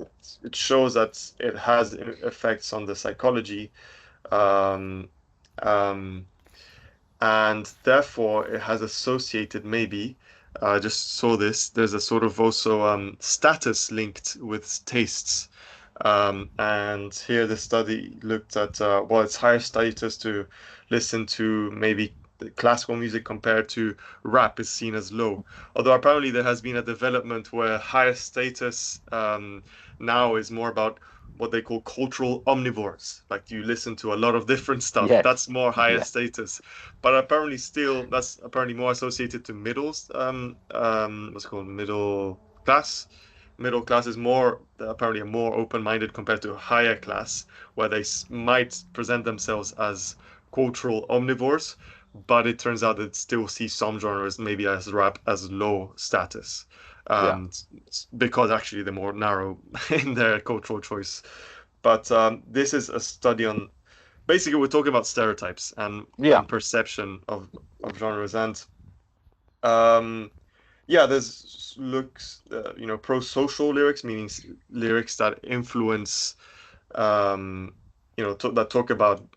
it shows that it has effects on the psychology. Um, um, and therefore it has associated maybe just saw this there's a sort of also status linked with tastes, and here the study looked at well, it's higher status to listen to maybe classical music compared to rap is seen as low, although apparently there has been a development where higher status now is more about what they call cultural omnivores, like you listen to a lot of different stuff, yes, that's more higher yeah, status. But apparently still that's apparently more associated to what's it called, class middle class is more apparently a more open-minded compared to a higher class where they might present themselves as cultural omnivores, but it turns out that still see some genres maybe as rap as low status, yeah, um, because actually they're more narrow in their cultural choice. But this is a study on, basically we're talking about stereotypes yeah, and perception of genres, and um, yeah, there's looks pro-social lyrics, meaning lyrics that influence um, that talk about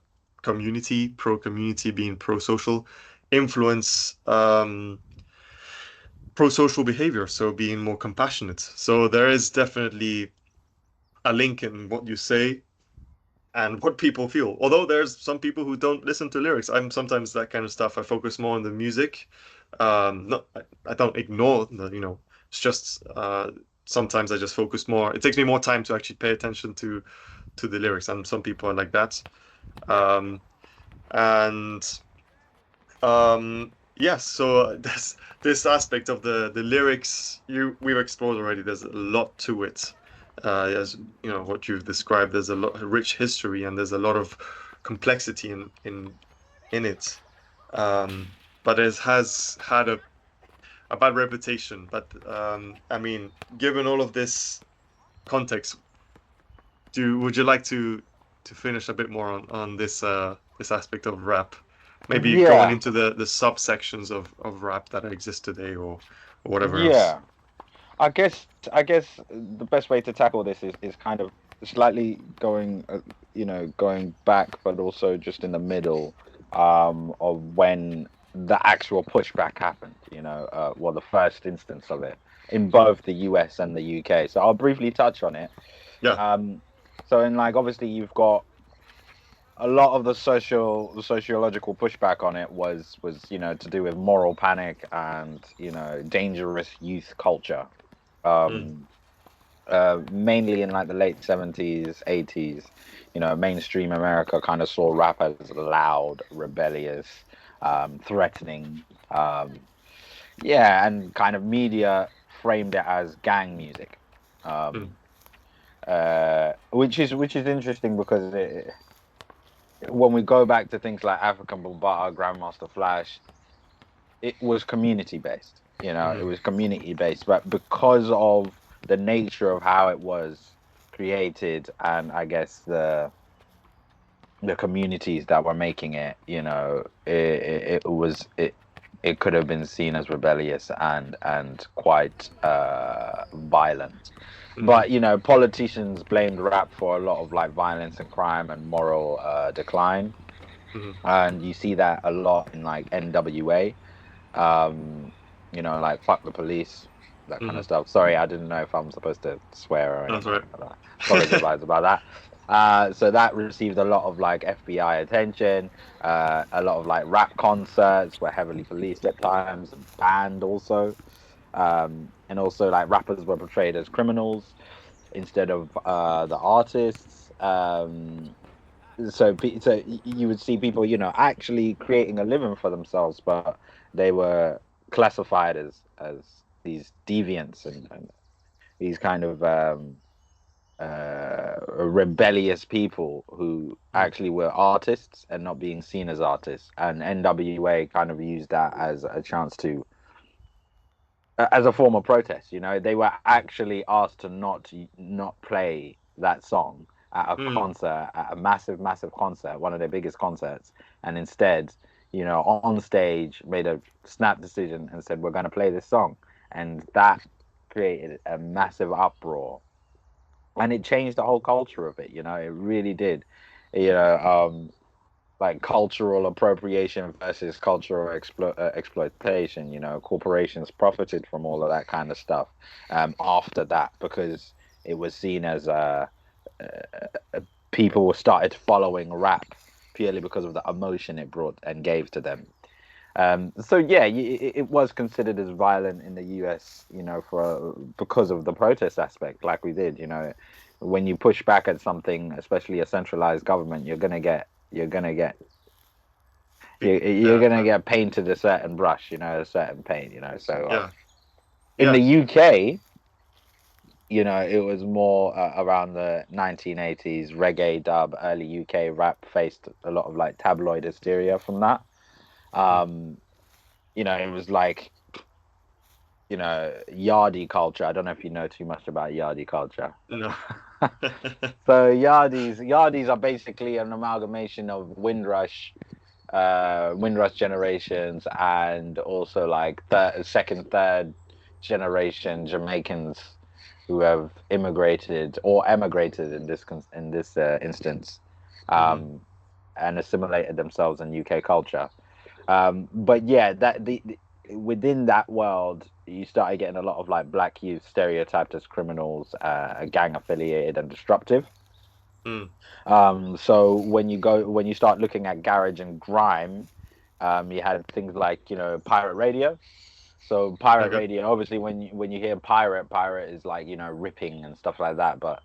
community, pro-community being pro-social, influence pro-social behavior, so being more compassionate. So there is definitely a link in what you say and what people feel. Although there's some people who don't listen to lyrics. I'm sometimes that kind of stuff. I focus more on the music. Not I don't ignore the, it's just sometimes I just focus more. It takes me more time to actually pay attention to the lyrics, and some people are like that. And yes, so this aspect of the lyrics we've explored already. There's a lot to it. As you know, what you've described, there's a rich history, and there's a lot of complexity in it. But it has had a bad reputation. But I mean, given all of this context, would you like to finish a bit more on this this aspect of rap? Maybe going into the subsections of rap that exist today, or whatever else. I guess the best way to tackle this is kind of slightly going going back, but also just in the middle of when the actual pushback happened. Well, the first instance of it in both the US and the UK. So I'll briefly touch on it. So in obviously you've got a lot of the sociological pushback on it was to do with moral panic and dangerous youth culture, mainly in the late 70s, 80s. Mainstream America kind of saw rap as loud, rebellious, threatening, and kind of media framed it as gang music, which is interesting because when we go back to things like African Bambaataa, Grandmaster Flash, it was community based. It was community based, but because of the nature of how it was created, and I guess the communities that were making it, it could have been seen as rebellious and quite violent. But politicians blamed rap for a lot of violence and crime and moral decline, and you see that a lot in N.W.A. Fuck the police, that kind of stuff. Sorry, I didn't know if I'm supposed to swear or anything. That's right. Apologize about that. So that received a lot of FBI attention. A lot of rap concerts were heavily policed at times, and banned also. And also rappers were portrayed as criminals instead of the artists. So you would see people, actually creating a living for themselves, but they were classified as these deviants and these kind of rebellious people who actually were artists and not being seen as artists. And N.W.A. kind of used that as a chance to, as a form of protest. They were actually asked to not play that song at a concert, at a massive concert, one of their biggest concerts, and instead, on stage made a snap decision and said, we're going to play this song. And that created a massive uproar, and it changed the whole culture of it. It really did. Cultural appropriation versus cultural exploitation. Corporations profited from all of that kind of stuff after that, because it was seen as people started following rap purely because of the emotion it brought and gave to them. It was considered as violent in the US, because of the protest aspect, like we did. When you push back at something, especially a centralized government, you're gonna get painted a certain brush, a certain paint, So in the UK, it was more around the 1980s. Reggae, dub, early UK rap faced a lot of tabloid hysteria from that. It was yardie culture. I don't know if you know too much about yardie culture. No. So yardies are basically an amalgamation of Windrush generations, and also second, third generation Jamaicans who have immigrated or emigrated in this instance, and assimilated themselves in UK culture. But yeah, within that world, you started getting a lot of like black youth stereotyped as criminals, gang affiliated and disruptive. So when you start looking at garage and grime, you had things like, you know, pirate radio. So pirate radio, obviously, when you hear pirate is like, you know, ripping and stuff like that. But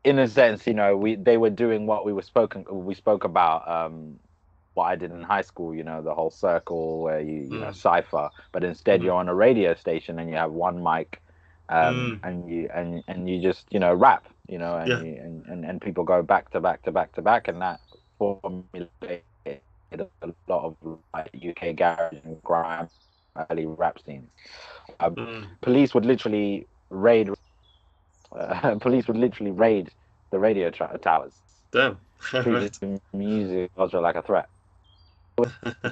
in a sense, you know, they were doing what we spoke about, what I did in high school, you know, the whole circle where you know, cipher, but instead you're on a radio station and you have one mic, and you just, you know, rap, you know, and people go back to back to back to back, and that formulated a lot of like UK garage and grime early rap scenes. Police would literally raid. Police would literally raid the radio towers. Damn. Treat this music culture like a threat.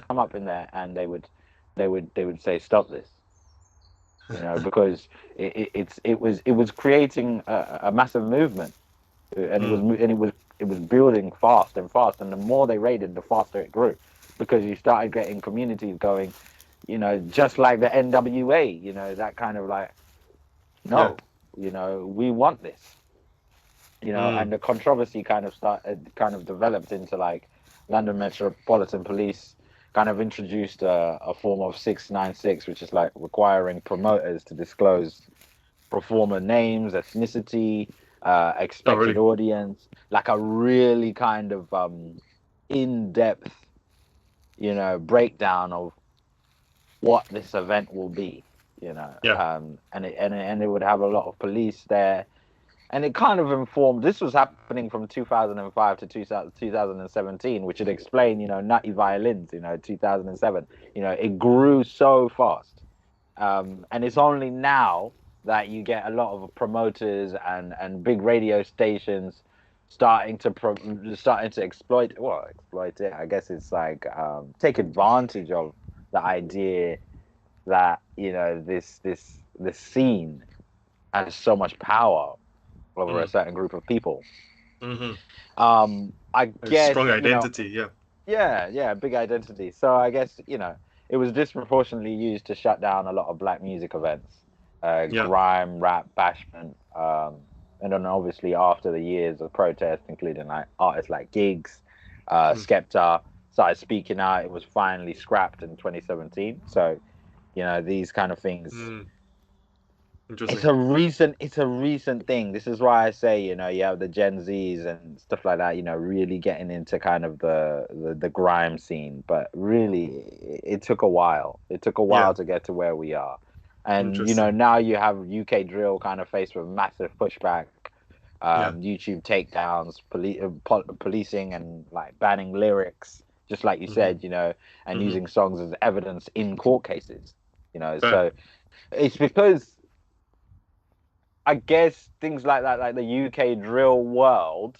Come up in there and they would say, stop this, you know, because it was creating a massive movement, and it was building fast and fast, and the more they raided, the faster it grew, because you started getting communities going, you know, just like the N.W.A, you know, that kind of like, no, you know, we want this, you know, and the controversy kind of developed into like London Metropolitan Police kind of introduced a form of 696, which is like requiring promoters to disclose performer names, ethnicity, expected audience, like a really kind of in-depth, you know, breakdown of what this event will be, you know, and it would have a lot of police there. And it kind of informed, this was happening from 2005 to 2017, which would explain, you know, Nutty Violins, you know, 2007. You know, it grew so fast. And it's only now that you get a lot of promoters and big radio stations starting to exploit it. I guess it's like take advantage of the idea that, you know, this scene has so much power over a certain group of people. I guess strong identity, big identity. So I guess, you know, it was disproportionately used to shut down a lot of black music events, grime, rap, bashment, and then obviously after the years of protest, including like artists like Gigs, Skepta started speaking out, it was finally scrapped in 2017. So, you know, these kind of things. It's a recent thing. This is why I say, you know, you have the Gen Zs and stuff like that, you know, really getting into kind of the grime scene. But really, it took a while. It took a while to get to where we are. And, you know, now you have UK drill kind of faced with massive pushback, YouTube takedowns, policing and like banning lyrics, just like you said, you know, and using songs as evidence in court cases, you know. So it's because, I guess, things like that, like the UK drill world,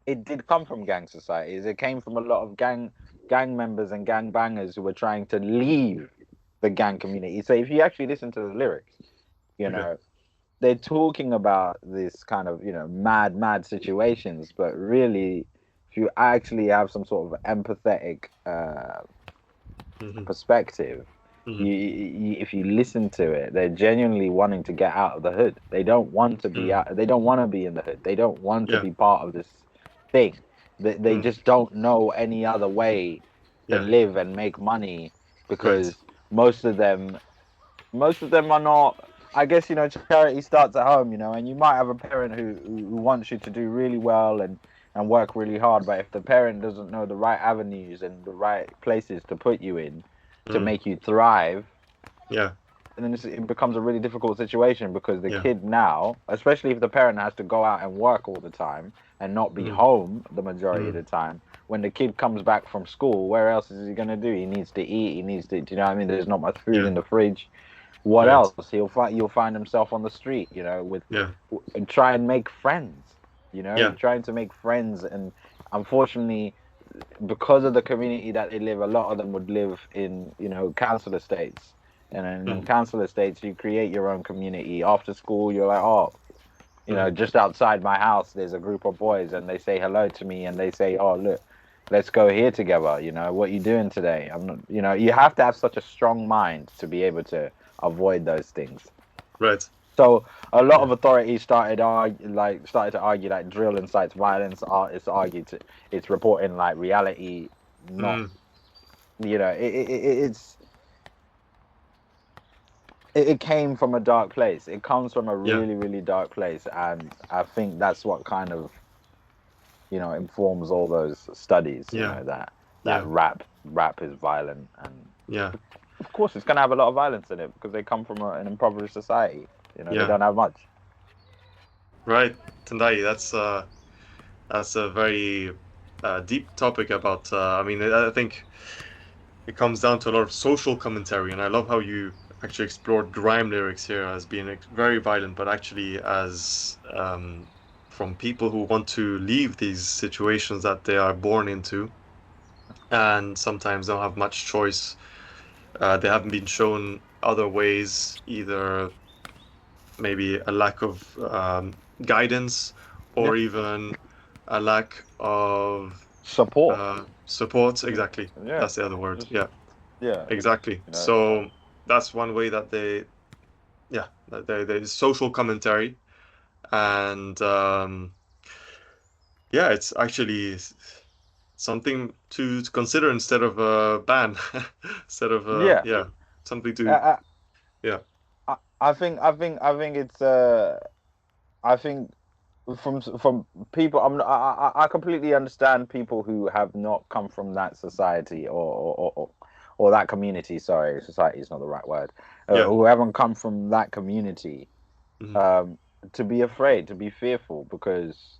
it did come from gang societies. It came from a lot of gang members and gang bangers who were trying to leave the gang community. So if you actually listen to the lyrics, you know, they're talking about this kind of, you know, mad situations, but really, if you actually have some sort of empathetic perspective, if you listen to it, they're genuinely wanting to get out of the hood. They don't want to be out. They don't want to be in the hood. They don't want to be part of this thing. They just don't know any other way to live and make money, because most of them are not. I guess, you know, charity starts at home, you know, and you might have a parent who wants you to do really well and work really hard, but if the parent doesn't know the right avenues and the right places to put you in to make you thrive, and then it becomes a really difficult situation, because the kid now, especially if the parent has to go out and work all the time and not be home the majority of the time, when the kid comes back from school, where else is he going to do? He needs to eat, he needs to, do you know what I mean? There's not much food in the fridge. What else? You'll find himself on the street, you know, with and try and make friends, you know, trying to make friends. And unfortunately, because of the community that they live, a lot of them would live in, you know, council estates. And in council estates, you create your own community. After school, you're like, oh, you know, just outside my house, there's a group of boys, and they say hello to me, and they say, oh, look, let's go here together. You know, what you doing today? I'm not. You know, you have to have such a strong mind to be able to avoid those things. Right. So a lot of authorities started to argue like drill incites violence. It's argued it's reporting like reality, not you know it came from a dark place. It comes from a Yeah. really really dark place, and I think that's what kind of informs all those studies. You Yeah. know that Yeah. rap is violent, and Yeah. of course it's gonna have a lot of violence in it because they come from an impoverished society. You know, they Yeah. don't have much. Right. Tendayi, that's a very deep topic about. I mean, I think it comes down to a lot of social commentary, and I love how you actually explored grime lyrics here as being very violent, but actually as from people who want to leave these situations that they are born into, and sometimes don't have much choice. They haven't been shown other ways, either maybe a lack of guidance Yeah, or even a lack of support. support. Exactly. Yeah, That's the other word. just Yeah, yeah. exactly. You know, So that's one way that yeah, there's social commentary. And yeah, it's actually something to consider instead of a ban, instead of yeah. yeah, something to, I, yeah, I think it's I think from people I completely understand people who have not come from that society or that community. Sorry, society is not the right word. yeah, Who haven't come from that community, mhm, um, to be afraid, to be fearful, because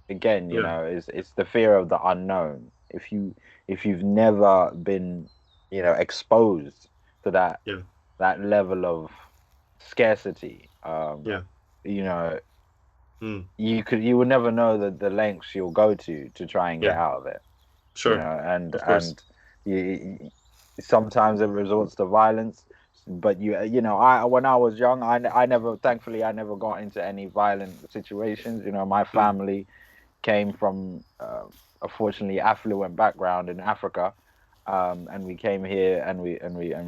again, yeah, it's the fear of the unknown. If you've never been, exposed to yeah, that level of scarcity, yeah, you know, mm, you would never know the lengths you'll go to try and get yeah, out of it. You sure, know, and of course, sometimes it resorts to violence. But I when I was young, I never, thankfully, I never got into any violent situations. You know, my mm, family came from a fortunately affluent background in Africa, and we came here and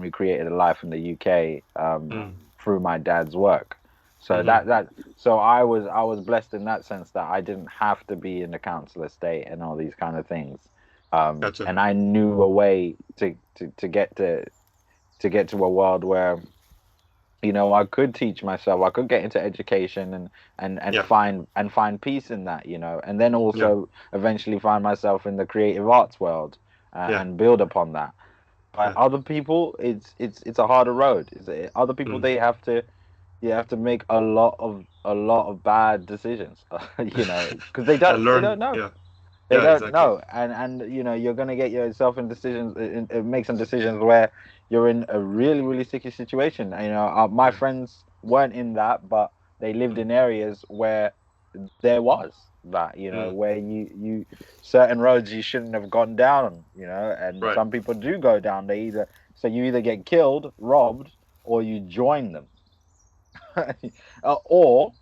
we created a life in the UK, mm, through my dad's work. So mm-hmm, so I was blessed in that sense that I didn't have to be in the council estate and all these kind of things, gotcha, and I knew a way to get to a world where I could teach myself. I could get into education and yeah, find peace in that, and then yeah, also eventually find myself in the creative arts world, yeah, and build upon that. But yeah, other people, it's a harder road. Other people, mm. they have to you have to make a lot of bad decisions, because they And don't they learn, don't know. yeah, They yeah, don't exactly, know, and you're gonna get yourself in decisions, make some decisions where you're in a really really sticky situation. My yeah, friends weren't in that, but they lived mm, in areas where there was that, mm, where you certain roads you shouldn't have gone down, and right, some people do go down. You either get killed, robbed, or you join them, or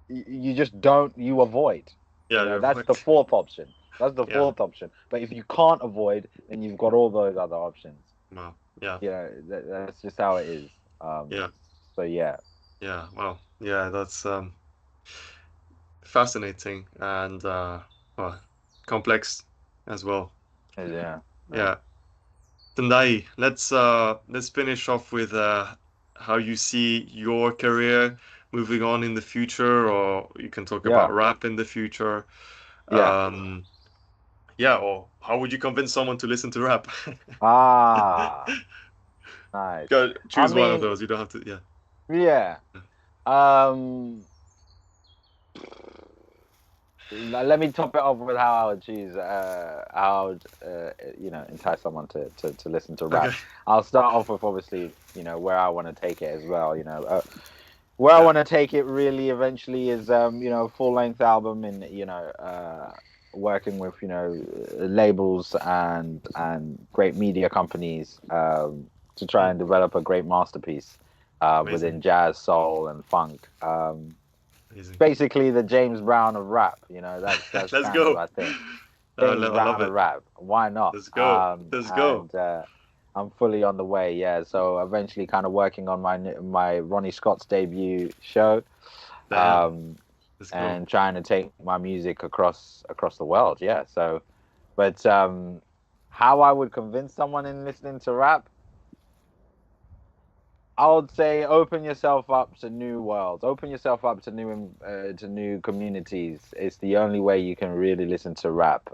you just don't, you avoid. yeah, you're That's the right, fourth option. That's the yeah, fourth option. But if you can't avoid, then you've got all those other options. wow, yeah, That's just how it is. Um, yeah, so yeah, yeah, well, yeah, that's fascinating and well, complex as well. yeah, yeah, Yeah. Tendai, let's finish off with how you see your career moving on in the future, or you can talk yeah, about rap in the future. yeah. Um, yeah, or how would you convince someone to listen to rap? Ah, nice. Go I choose one of mean, those. You don't have to. Yeah. yeah. Um, Let me top it off with how I would choose, how I would, entice someone to listen to Okay. rap. I'll start off with, obviously, where I want to take it as well. Where I Yeah. want to take it really eventually is, full length album, and working with labels and great media companies, to try Mm, and develop a great masterpiece, amazing. within jazz, soul, and funk. Amazing. Basically the James Brown of rap. That's Let's kind of, go. I think. round a rap. Why not? Let's go. Let's go. And I'm fully on the way. Yeah. So eventually, kind of working on my Ronnie Scott's debut show, and trying to take my music across the world. Yeah. So, but how I would convince someone in listening to rap, I would say open yourself up to new worlds, open yourself up to new communities. It's the only way you can really listen to rap.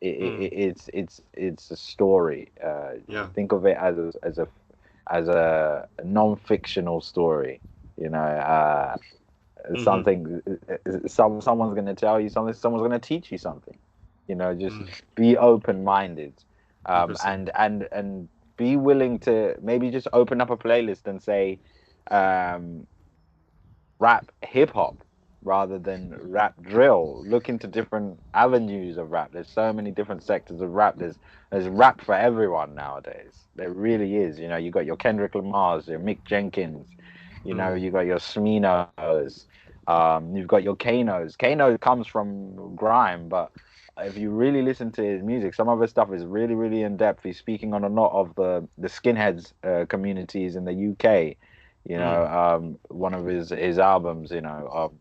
It's a story. Think of it as a non-fictional story. You know, something. Someone's going to tell you something. Someone's going to teach you something. You know, just be open-minded, and be willing to maybe just open up a playlist and say rap hip-hop rather than rap drill. Look into different avenues of rap. There's so many different sectors of rap. There's rap for everyone nowadays. There really is. You know, you got your Kendrick Lamars, your Mick Jenkins, you know, you got your Sminos, you've got your Kanos. Kano comes from grime, but if you really listen to his music, some of his stuff is really, really in depth. He's speaking on a lot of the skinheads communities in the UK. You know, one of his albums. You know,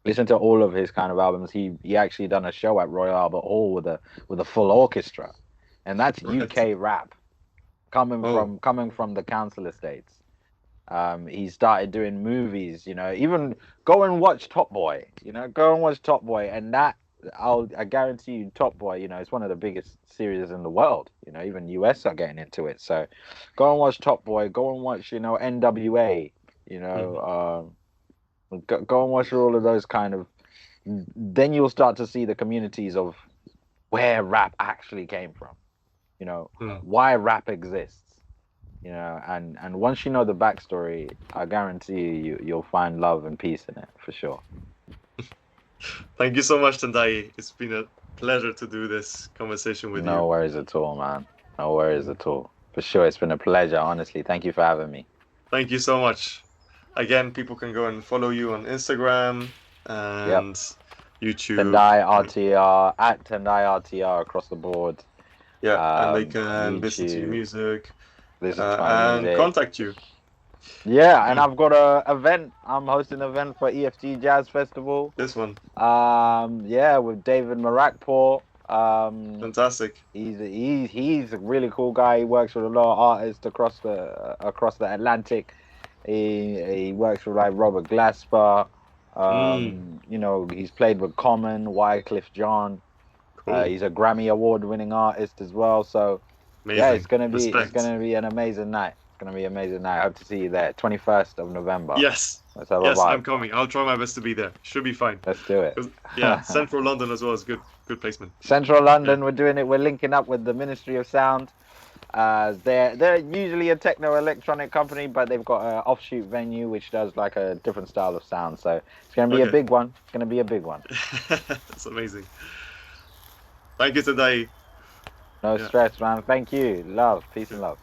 listen to all of his kind of albums. He actually done a show at Royal Albert Hall with a full orchestra, and that's UK rap coming from the council estates. He started doing movies. You know, even go and watch Top Boy. You know, go and watch Top Boy, and that. I guarantee you, Top Boy, you know, it's one of the biggest series in the world. You know, even US are getting into it. So, go and watch Top Boy. Go and watch, you know, N.W.A. You know, go and watch all of those kind of. Then you'll start to see the communities of where rap actually came from. You know, why rap exists. You know, and once you know the backstory, I guarantee you'll find love and peace in it for sure. Thank you so much, Tendayi. It's been a pleasure to do this conversation with you. No worries at all, man. No worries at all. For sure, it's been a pleasure, honestly. Thank you for having me. Thank you so much. Again, people can go and follow you on Instagram and YouTube. Tendayi RTR, at Tendayi RTR across the board. Yeah, and they can listen to your music and contact you. Yeah, and I've got a event. I'm hosting an event for EFG Jazz Festival. This one. Yeah, with David Marakpour. Fantastic. He's a really cool guy. He works with a lot of artists across the Atlantic. He works with like Robert Glasper. You know, he's played with Common, Wycliffe Jean. Cool. He's a Grammy Award-winning artist as well. So amazing. Yeah, it's gonna be an amazing night. Gonna be an amazing night. I hope to see you there. 21st of November. Yes. I'm coming. I'll try my best to be there. Should be fine. Let's do it. Yeah, Central London as well is good placement. Central London, we're doing it. We're linking up with the Ministry of Sound. They're usually a techno electronic company, but they've got an offshoot venue which does like a different style of sound. So it's gonna be a big one. It's gonna be a big one. That's amazing. Thank you, Tendayi. No stress, man. Thank you. Love, peace and love.